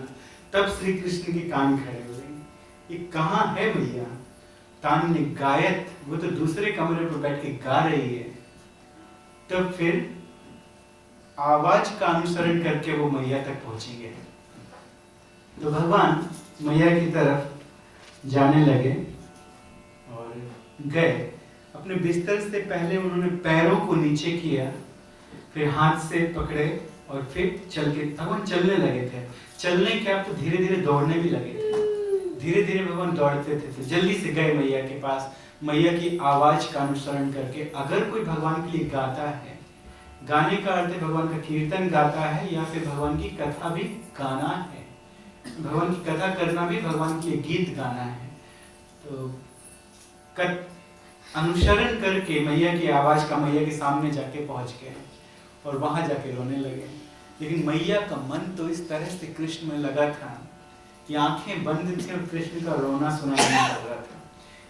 तब श्री कृष्ण के कान खड़े हो गए, ये कहाँ है मैया? तान्य गायत, वो तो दूसरे कमरे पर बैठ के गा रही है। तब फिर आवाज का अनुसरण करके वो मैया तक पहुंचेंगे। तो भगवान मैया की तरफ जाने लगे और गए। अपने बिस्तर से पहले उन्होंने पैरों को नीचे किया, फिर हाथ से पकड़े और फिर चल के भगवान चलने लगे थे। चलने के अब तो धीरे धीरे दौड़ने भी लगे थे। धीरे धीरे भगवान दौड़ते थे, तो जल्दी से गए मैया के पास। मैया की आवाज का अनुसरण करके, अगर कोई भगवान के लिए गाता है, गाने का अर्थ है भगवान का कीर्तन गाता है, या फिर भगवान की कथा भी गाना है। भगवान की कथा करना भी भगवान के लिए गीत गाना है। तो अनुसरण करके मैया की आवाज का मैया के सामने जाके पहुंच गए और वहां जाके रोने लगे। लेकिन मैया का मन तो इस तरह से कृष्ण में लगा था कि आंखें बंद थी और कृष्ण का रोना सुनाई नहीं पड़ रहा था।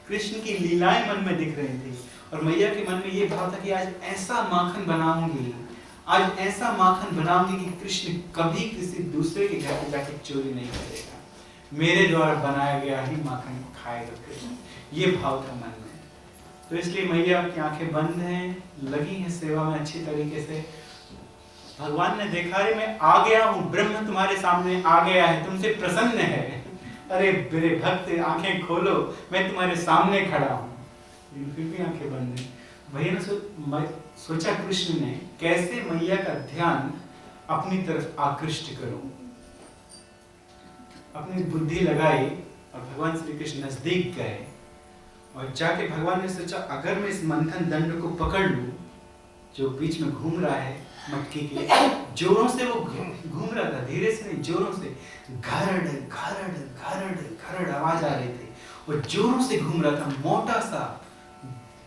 कृष्ण की लीलाएं मन में दिख रही थी और मैया के मन में ये भाव था कि आज ऐसा माखन बनाऊंगी, आज ऐसा माखन बनाऊंगी कि कृष्ण कभी किसी दूसरे के घर पे जाके चोरी नहीं करेगा, मेरे द्वारा बनाया गया ही माखन खाएगा कृष्ण। ये भाव था मन में। तो इसलिए मैया की आंखें बंद हैं, लगी हैं सेवा में अच्छी तरीके से। भगवान ने देखा, रे मैं आ गया हूँ, ब्रह्म तुम्हारे सामने आ गया है, तुमसे प्रसन्न है। अरे मेरे भक्त आंखें खोलो, मैं तुम्हारे सामने खड़ा हूँ। फिर भी आंखें बंद हैं। भैया ने सोचा कृष्ण ने कैसे मैया का ध्यान अपनी तरफ आकृष्ट करूं। अपनी बुद्धि लगाई और भगवान श्री कृष्ण नजदीक गए और जाके भगवान ने सोचा, अगर मैं इस मंथन दंड को पकड़ लूं जो बीच में घूम रहा है मटकी के, जोरों से वो घूम रहा था, धीरे से नहीं, जोरों से, घरड़ घरड़ घरड़ घरड़ आवाज आ रही थी और जोरों से घूम रहा था। मोटा सा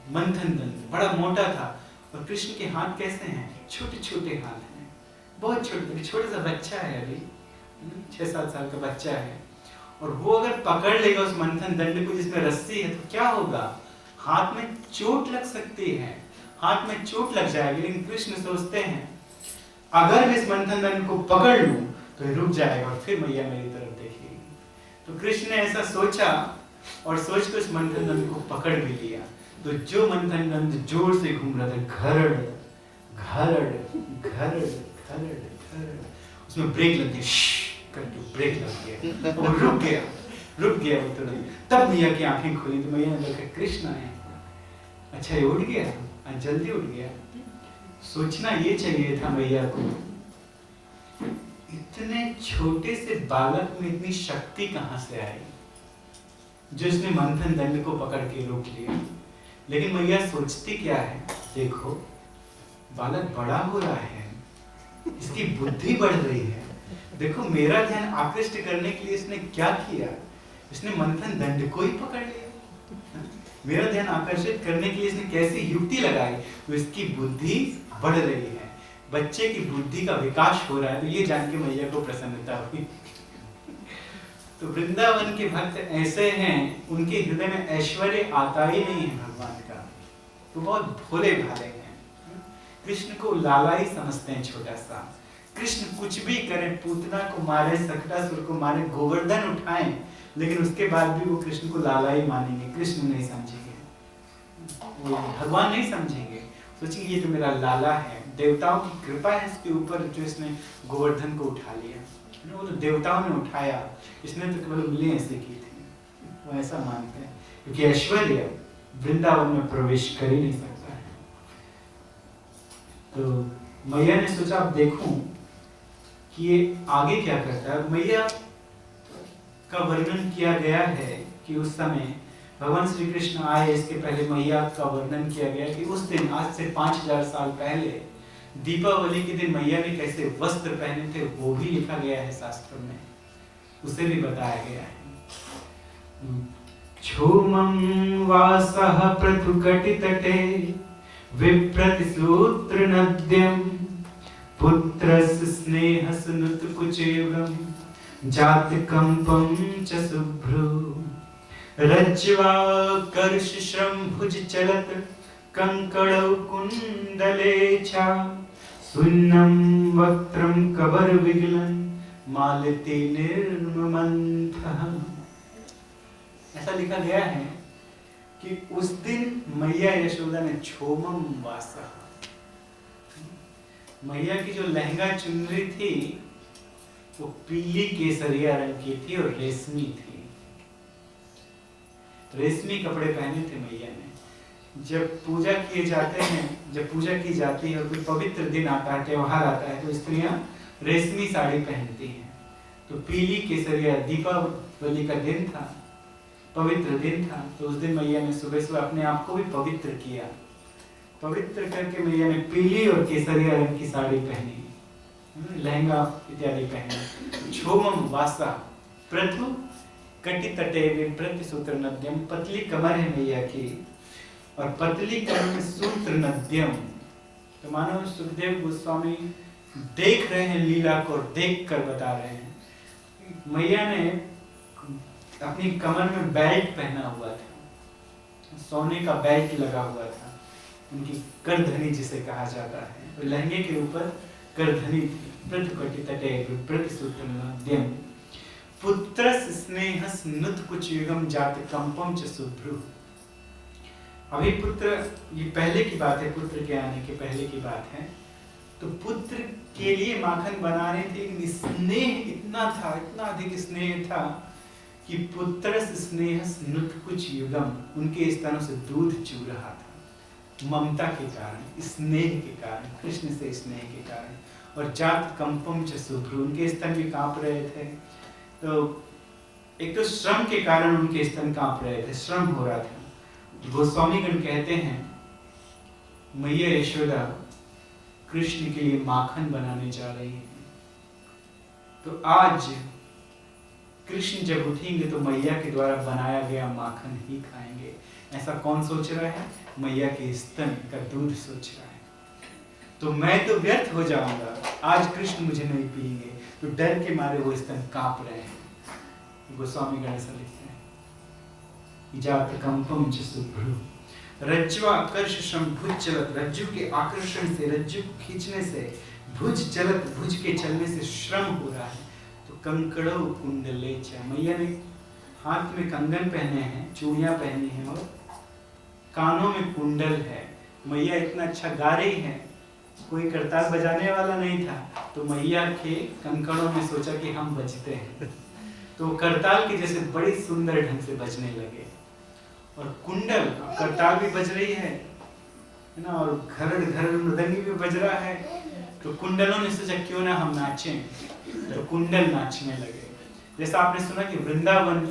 मंथन दंड, बड़ा मोटा था। और कृष्ण के हाथ कैसे हैं? छोटे छोटे हाथ हैं, बहुत छोटे, छोटा सा बच्चा है, अभी 6-7 साल का बच्चा है। और वो अगर पकड़ लेगा उस मंथन दंड को जिसमें रस्सी है, तो क्या होगा? हाथ में चोट लग सकती है, हाथ में चोट लग जाएगी। लेकिन कृष्ण सोचते हैं, अगर मैं इस मंथन दंड को पकड़ लूं तो ये रुक जाएगा और फिर मैया मेरी तरफ देखेगी। तो कृष्ण ने ऐसा सोचा और सोच कर उस मंथन दंड को पकड़ भी लिया। तो जो मंथन दंड जोर से घूम रहा था, घरड़ घरड़ घरड़ घरड़ घरड़, उसमें ब्रेक लग गया, करके ब्रेक लग गया, वो रुक गया वो तुरंत। तब मैया की आंखें खुली तो मैया ने देखा कृष्ण आए। अच्छा ये उठ गया, जल्दी उठ गया। सोचना ये चाहिए था मैया को, इतने छोटे से बालक में इतनी शक्ति कहां से आई जो इसने मंथन दंड को पकड़ के रोक लिया। लेकिन मैया सोचती क्या है, देखो बालक बड़ा हो रहा है, इसकी बुद्धि बढ़ रही है, देखो मेरा ध्यान आकृष्ट करने के लिए इसने क्या किया, इसने मंथन दंड को ही पकड़ लिया। मेरा ध्यान आकर्षित करने के लिए इसने कैसी युक्ति लगाई, तो इसकी बुद्धि बढ़ रही है, बच्चे की बुद्धि का विकास हो रहा है। तो ये जान के मैया को प्रसन्नता हुई। तो वृंदावन के भक्त ऐसे हैं, उनके हृदय में ऐश्वर्य आता ही नहीं है भगवान का, तो बहुत भोले भाले हैं। कृष्ण को लाला ही समझते हैं, छोटा सा। कृष्ण कुछ भी करे, पूतना को मारे, सकटासुर को मारे, गोवर्धन उठाएं, लेकिन उसके बाद भी वो कृष्ण को लाला ही मानेंगे, कृष्ण नहीं समझेंगे, वो भगवान नहीं समझेंगे। सोचिए ये तो मेरा लाला है, देवताओं की कृपा है इसके ऊपर जो इसने गोवर्धन को उठा लिया, वो तो देवताओं ने उठाया, इसने तो केवल उंगलियां ऐसे की थी, वो ऐसा मानते हैं। क्योंकि ऐश्वर्य वृंदावन में प्रवेश कर ही नहीं सकता है। तो मैया ने सोचा अब देखूं कि ये आगे क्या करता है। मैया का वर्णन किया गया है कि उस समय भगवान श्री कृष्ण आए, इसके पहले मैया का वर्णन किया गया कि उस दिन, आज से 5000 साल पहले, दीपावली के दिन मैया ने कैसे वस्त्र पहने थे, वो भी लिखा गया है शास्त्र में, उसे भी बताया गया है। क्षोमं वासः पृथुकटितटे विप्रतिसूत्र नद्यं पुत्रस्य स्नेहसुनुतकुचेवं जातकंपं च शुभ्रू रज्ज्वाकर्षश्रं भुज चलत कंकणौ कुंडले च सुन्नं वक्त्रं कबरविगलं मालते निर्ममंथः। ऐसा लिखा गया है कि उस दिन मैया यशोदा ने क्षोमं वासः, मैया की जो लहंगा चुनरी थी वो पीली केसरिया रंग की थी और रेशमी थी, रेशमी कपड़े पहने थे मैया ने। जब पूजा किए जाते हैं, जब पूजा की जाती है और कोई पवित्र दिन आता है, त्योहार आता है, तो स्त्रियां रेशमी साड़ी पहनती हैं। तो पीली केसरिया, दीपावली का दिन था, पवित्र दिन था, तो उस दिन मैया ने सुबह सुबह अपने आप को भी पवित्र किया, पवित्र करके मैया ने पीली और केसरिया रंग की साड़ी पहनी, लहंगा इत्यादि पहने। क्षोमं वासा पृथु कटितटे विप्रतिसूत्र नद्यम, पतली कमर है मैया की और पतली कमर में सूत्र नद्यम। तो मानो सुखदेव गोस्वामी देख रहे हैं लीला को और देख कर बता रहे हैं। मैया ने अपनी कमर में बेल्ट पहना हुआ था, सोने का बेल्ट लगा हुआ था, उनकी करधनी जिसे कहा जाता है, तो लहंगे के ऊपर करधनी थी। प्रतिकटितटे विप्रतिसूत्र नद्यम पुत्रस्य स्नेहसनुतकुचयुगं जातकंपं च शुभ्रू। अभी पुत्र, ये पहले की बात है, पुत्र के आने के पहले की बात है। तो पुत्र के लिए माखन बना रहे थे, लेकिन स्नेह इतना था, इतना अधिक स्नेह था कि पुत्रस्य स्नेहसनुतकुचयुगं, उनके स्तनों से दूध चू रहा था, ममता के कारण, स्नेह के कारण, कृष्ण से स्नेह के कारण। और जातकंपं च शुभ्रू, उनके स्तन भी कांप रहे थे। तो एक तो श्रम के कारण उनके स्तन कांप रहे थे, श्रम हो रहा था। गोस्वामीगण कहते हैं मैया यशोदा कृष्ण के लिए माखन बनाने जा रही है। तो आज कृष्ण जब उठेंगे तो मैया के द्वारा बनाया गया माखन ही खाएंगे। ऐसा कौन सोच रहा है? मैया के स्तन का दूध सोच रहा है। तो मैं तो व्यर्थ हो जाऊंगा, आज कृष्ण मुझे नहीं पिएंगे, तो डर के मारे वो स्तन कांप रहे हैं। गोस्वामी गण ऐसा लिखते हैं, जातकंपं च शुभ्रू रज्ज्वाकर्षश्रं भुज चलत, रज्जु के आकर्षण से, रज्जु खींचने से, भुज चलत, भुज के चलने से श्रम हो रहा है। तो कंकड़ो कुंडले च, मैया ने हाथ में कंगन पहने हैं, चूड़ियां पहनी हैं और कानों में कुंडल है। मैया इतना अच्छा गा रही है, कोई करताल बजाने वाला नहीं था, तो मैया के कंकड़ों में सोचा कि हम बजते हैं, तो करताल के जैसे बड़ी सुंदर ढंग से बजने लगे। और कुंडल, करताल भी बज रही है ना, और घर घर मृदंगी भी बज रहा है, तो कुंडलों ने सोचा क्यों ना हम नाचें, तो कुंडल नाचने लगे। जैसा आपने सुना कि वृंदावन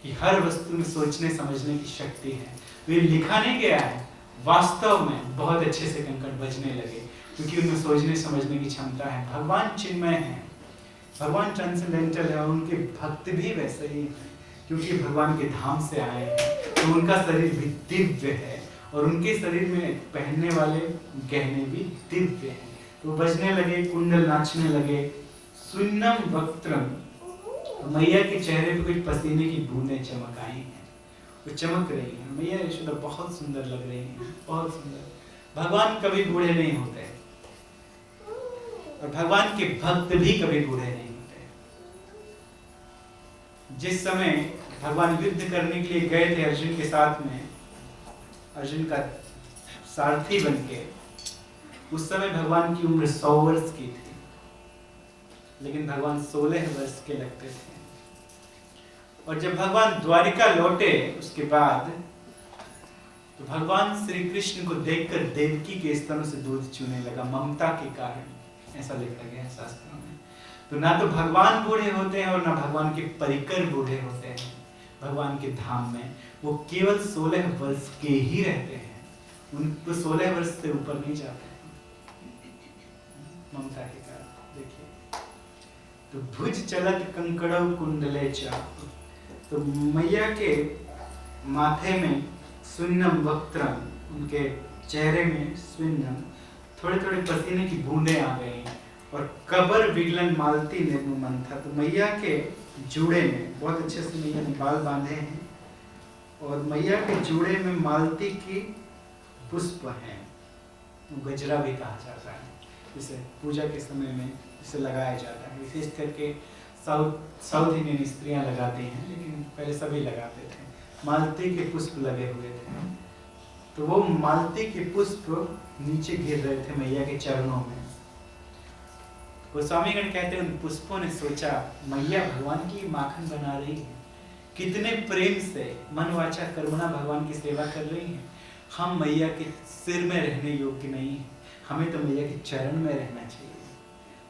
की हर वस्तु में सोचने समझने की शक्ति है, तो ये लिखा नहीं गया है, वास्तव में बहुत अच्छे से कंकड़ बजने लगे, क्योंकि उनमें सोचने समझने की क्षमता है। भगवान चिन्मय है, भगवान ट्रांसेंडेंटल है, उनके भक्त भी वैसे ही है, क्योंकि भगवान के धाम से आए हैं, तो उनका शरीर भी दिव्य है, और उनके शरीर में पहनने वाले गहने भी दिव्य हैं। तो बजने लगे, कुंडल नाचने लगे। सुन्नम वक्त्रम, मैया के चेहरे पे कुछ पसीने की बूंदें चमक आई हैं, वो चमक रही हैं। मैया यशोदा बहुत सुंदर लग रही हैं, बहुत सुंदर। भगवान कभी बूढ़े नहीं होते, और भगवान के भक्त भी कभी बूढ़े नहीं होते। जिस समय भगवान युद्ध करने के लिए गए थे अर्जुन के साथ में, अर्जुन का सारथी बनके, उस समय भगवान की उम्र 100 वर्ष की थी, लेकिन भगवान 16 वर्ष के लगते थे। और जब भगवान द्वारिका लौटे उसके बाद, तो भगवान श्री कृष्ण को देखकर देवकी के स्तनों से दूध चूने लगा, ममता के कारण, ऐसा लिखा गया है शास्त्रों में। तो ना तो भगवान बूढ़े होते हैं और ना भगवान के परिकर बूढ़े होते हैं। भगवान के धाम में वो केवल 16 वर्ष के ही रहते हैं, उनको 16 वर्ष से ऊपर नहीं जाते हैं, ममता के कारण। देखिए, तो भुज चलत कंकड़ौ कुंडले चा, तो मैया के माथे में सुन्नम वक्त्रम, उनके चेहरे में सुन्नम, थोड़े थोड़े पसीने की बूंदें आ गई, और कबर विगलन मालती निर्मुमन था। तो मैया के जूड़े में, बहुत अच्छे से मैया ने बाल बांधे हैं, और मैया के जूड़े में मालती की पुष्प हैं, गजरा भी कहा जाता है, जिसे पूजा के समय में इसे लगाया जाता है। विशेष करके साउथ इंडियन स्त्रियां लगाती हैं, लेकिन पहले सभी लगाते थे। मालती के पुष्प लगे हुए थे, तो वो मालती के पुष्प नीचे गिर रहे थे मैया के चरणों में। गोस्वामीगण कहते हैं उन पुष्पों ने सोचा मैया भगवान की माखन बना रही है, कितने प्रेम से मन वाचा कर्मणा भगवान की सेवा कर रही हैं। हम मैया के सिर में रहने योग्य नहीं है, हमें तो मैया के चरण में रहना चाहिए।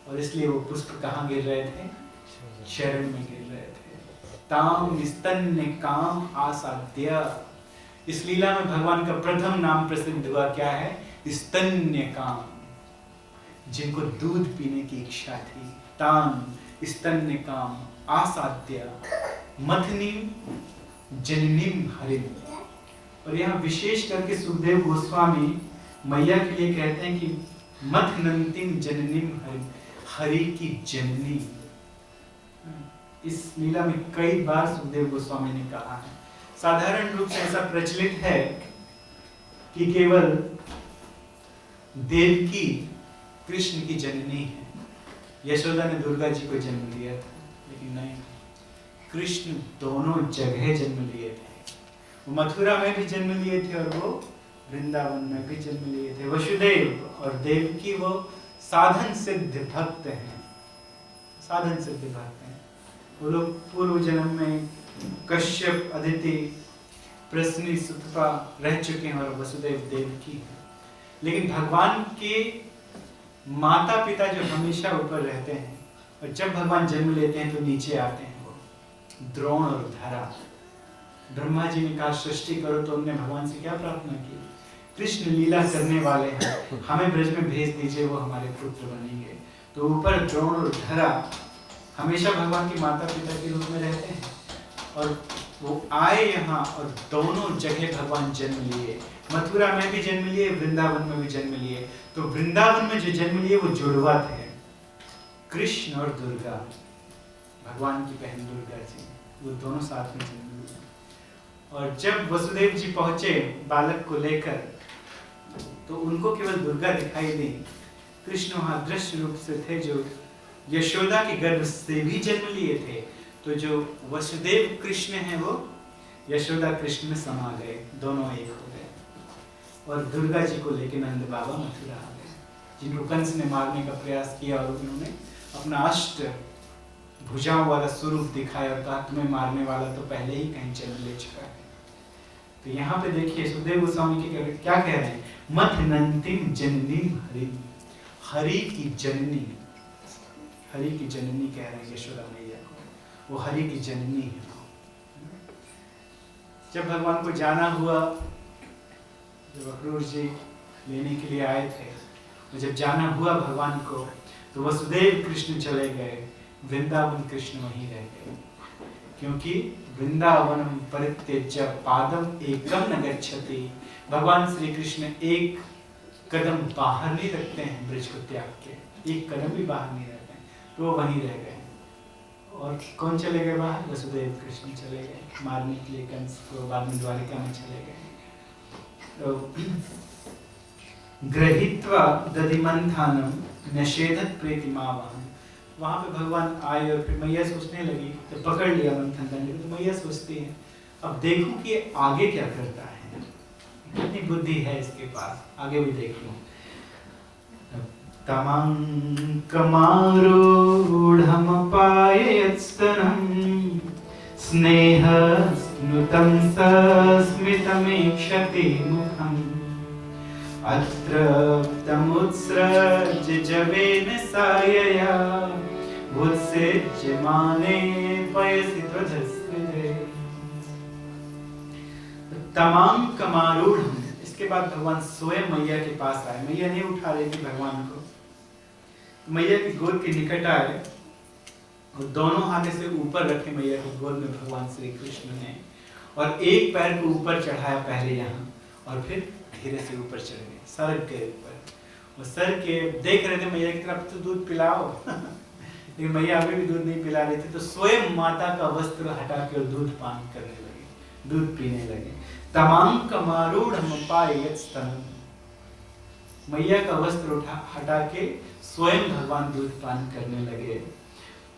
और इसलिए वो पुष्प कहाँ गिर रहे थे? चरण में गिर रहे थे। ताम स्तन्य काम आसाद्य, इस लीला में भगवान का प्रथम नाम प्रसिद्ध हुआ, क्या है? स्तन्य काम, जिनको दूध पीने की इच्छा थी। ताम स्तन्य काम आसाद्य मथनीम जननीम हरिम। और यहाँ विशेष करके सुखदेव गोस्वामी मैया के लिए कहते हैं कि मथनंतिम जननीम हरिम, हरि की जननी। इस लीला में कई बार सुखदेव गोस्वामी ने कहा है। साधारण रूप से ऐसा प्रचलित है कि केवल देवकी कृष्ण की जननी है, यशोदा ने दुर्गा जी को जन्म दिया था, लेकिन नहीं, कृष्ण दोनों जगह जन्म लिए थे। वो मथुरा में भी जन्म लिए थे और वो वृंदावन में भी जन्म लिए थे। वसुदेव और देवकी वो साधन सिद्ध भक्त हैं, साधन सिद्ध भक्त हैं। वो लोग पूर्व जन्म में कश्यप, अदिति, प्रश्नि, सुतपा रह चुके हैं और वसुदेव देवकी हैं। लेकिन भगवान के माता पिता जो हमेशा ऊपर रहते हैं, और जब भगवान जन्म लेते हैं तो नीचे आते हैं, वो द्रोण और धरा। ब्रह्मा जी ने कहा सृष्टि करो, तो उन्होंने भगवान से क्या प्रार्थना की? कृष्ण लीला करने वाले हैं, हमें ब्रज में भेज दीजिए, वो हमारे पुत्र बनेंगे। तो ऊपर द्रोण और धरा हमेशा भगवान के माता पिता के रूप में रहते हैं, और वो आए यहाँ और दोनों जगह भगवान जन्म लिए। मथुरा में भी जन्म लिए, वृंदावन में भी जन्म लिए। तो वृंदावन में जो जन्म लिए वो जुड़वा थे, कृष्ण और दुर्गा, भगवान की बहन दुर्गा जी, वो दोनों साथ में जन्म लिए। और जब वसुदेव जी पहुंचे बालक को लेकर, तो उनको केवल दुर्गा दिखाई दी। कृष्ण वहां दृश्य रूप से थे, जो यशोदा के गर्भ से भी जन्म लिए थे। तो जो वसुदेव कृष्ण हैं वो यशोदा कृष्ण में समा गए, दोनों एक हो गए। और दुर्गा जी को लेकर नंद बाबा मथुरा आ गए, जिनको कंस ने मारने का प्रयास किया और उन्होंने अपना अष्ट भुजाओं वाला स्वरूप दिखाया और कहा तुम्हें मारने वाला तो पहले ही कहीं जन्म ले चुका है। तो यहाँ पे देखिए सुखदेव गोस्वामी क्या कह रहे हैं, मथ नंतिम जननी हरि, हरि की जननी, हरि की जननी कह रहे हैं यशोदा मैया को, वो हरि की जननी है। जब भगवान को जाना हुआ, जब अक्रूर जी लेने के लिए आए थे, और जब जाना हुआ भगवान को, तो वसुदेव कृष्ण चले गए, वृंदावन कृष्ण वहीं रह गए, क्योंकि वृंदावन परित्यज्य पादम एकम न गच्छति, भगवान श्री कृष्ण एक कदम बाहर नहीं रखते हैं ब्रज को त्याग के, एक कदम भी बाहर नहीं रहते हैं, तो वो वहीं रह गए। और कौन चले गए बाहर? वसुदेव कृष्ण चले गए मारने के लिए कंस को, बाद में द्वारिका में चले गए। तो गृहीत्वा दधिमंथानम नषेधत प्रीतिमावहम, वहां पे भगवान आए और फिर मैया सोचने लगी, तो पकड़ लिया मंथन करने, तो मैया सोचती है अब देखूं कि आगे क्या करता है, कितनी बुद्धि है इसके पास, आगे भी देख लूं। तमं कमारूढ़म पाययत्स्तनं स्नेहस्नुतं सस्मितमीक्षते मुखम् अत्र तमुत्सृज्य जवेन सायया उत्सृज्यमाने पयसि त्वधस्कृते। तमाम कमारूढ़म, इसके बाद भगवान स्वयं मैया के पास आए, मैया नहीं उठा रही थी भगवान को, मैया की गोद के निकट आए और दोनों हाथ से ऊपर रखे मैया की गोद में भगवान श्री कृष्ण ने, और एक पैर को ऊपर चढ़ाया पहले यहाँ, और फिर धीरे से ऊपर चढ़ गए सर के ऊपर, और सर के देख रहे थे मैया की तरफ, तो दूध पिलाओ लेकिन मैया अभी भी दूध नहीं पिला रही थी, तो स्वयं माता का वस्त्र हटा के और दूध पान करने लगे, दूध पीने लगे। तमाम कमारूढ़ पाययत्स्तनं, मैया का वस्त्र हटा के स्वयं भगवान दूध पान करने लगे,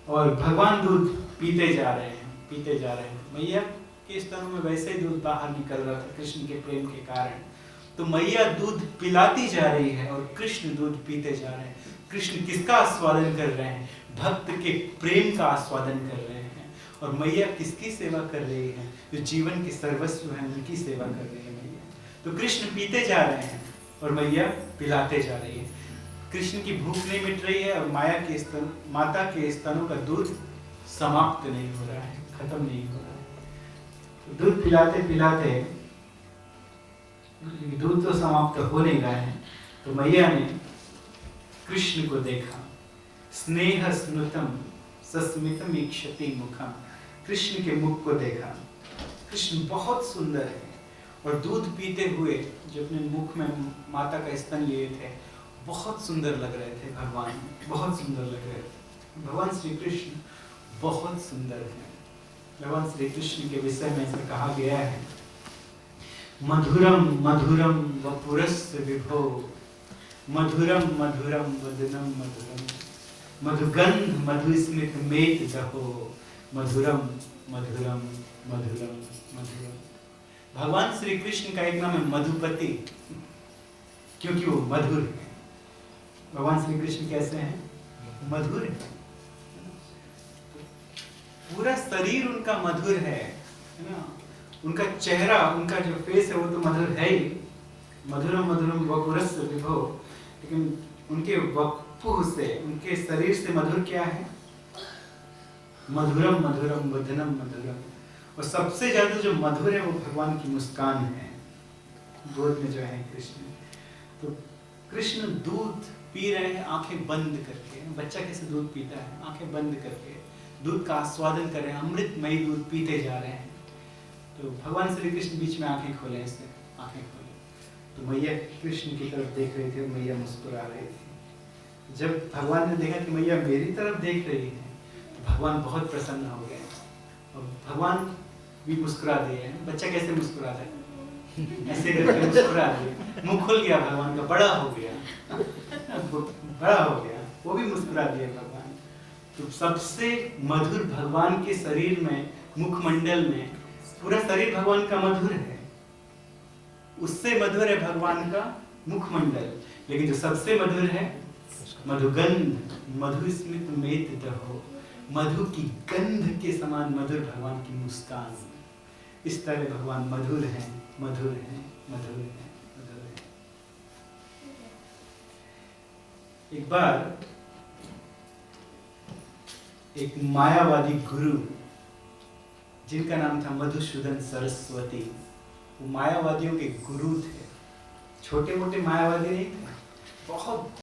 और भगवान दूध पीते जा रहे हैं, पीते जा रहे हैं। मैया के स्तनों में वैसे ही दूध बाहर निकल रहा था कृष्ण के प्रेम के कारण, तो मैया दूध पिलाती जा रही है और कृष्ण दूध पीते जा रहे हैं। कृष्ण किसका आस्वादन कर रहे हैं? भक्त के प्रेम का आस्वादन कर रहे हैं। और मैया किसकी सेवा कर रही है? जो जीवन के सर्वस्व हैं उनकी सेवा कर रही है मैया। तो कृष्ण पीते जा रहे हैं और मैया पिलाते जा रही है। कृष्ण की भूख नहीं मिट रही है और माता के स्तनों का दूध समाप्त नहीं हो रहा है, खत्म नहीं हो रहा है। तो दूध पिलाते पिलाते दूध तो समाप्त हो नहीं रहा है, तो मैया ने कृष्ण को देखा, स्नेह स्नुतम सस्मितम इक्षति मुखम, कृष्ण के मुख को देखा। कृष्ण बहुत सुंदर है और दूध पीते हुए जो अपने मुख में माता का स्तन लिए थे बहुत सुंदर लग रहे थे। भगवान बहुत सुंदर लग रहे थे। भगवान श्री कृष्ण बहुत सुंदर है। भगवान श्री कृष्ण के विषय में ऐसा कहा गया है, मधुरम मधुरम वपुरस्य विभो, मधुरम मधुरम वदनम मधुरम, मधुगंध मधुस्मित मेत दहो, मधुरम मधुरम मधुरम मधुरम। भगवान श्री कृष्ण का एक नाम है मधुपति, क्योंकि वो मधुर है। भगवान श्री कृष्ण कैसे हैं? मधुर है। पूरा शरीर उनका मधुर है ना। उनका चेहरा, उनका जो फेस है वो तो मधुर है ही, मधुरम मधुरम वपुरस्य विभो, लेकिन उनके वपुः से, उनके शरीर से मधुर क्या है? मधुरम मधुरम वदनम मधुरम। और सबसे ज्यादा जो मधुर है वो भगवान की मुस्कान है, गोद में जो है कृष्ण। तो कृष्ण दूध पी रहे हैं आंखें बंद करके। बच्चा कैसे दूध पीता है? आंखें बंद करके दूध का आस्वादन कर रहे हैं, अमृतमयी दूध पीते जा रहे हैं। तो भगवान श्री कृष्ण बीच में आंखें खोले, ऐसे आंखें खोले, तो मैया कृष्ण की तरफ देख रही थी और मैया मुस्कुरा रही थी। जब भगवान ने देखा कि मैया मेरी तरफ देख रही है तो भगवान बहुत प्रसन्न हो गए और भगवान भी मुस्कुरा दिए। बच्चा कैसे मुस्कुराता है? ऐसे करके मुस्कुरा दिए, मुंह खुल गया भगवान का, बड़ा हो गया, बड़ा हो गया, वो भी मुस्कुरा दिए भगवान। तो सबसे मधुर भगवान के शरीर में, मुखमंडल में, पूरा शरीर भगवान का मधुर है। उससे मधुर है भगवान का मुखमंडल, लेकिन जो सबसे मधुर है मधुगंध, मधु स्मित मेत हो, मधु की गंध के समान मधुर भगवान की मुस्कान। इस तरह भगवान मधुर हैं, मधुर हैं, मधुर हैं, मधुर हैं। एक बार एक मायावादी गुरु जिनका नाम था मधुसूदन सरस्वती, वो मायावादियों के गुरु थे। छोटे मोटे मायावादी नहीं थे, बहुत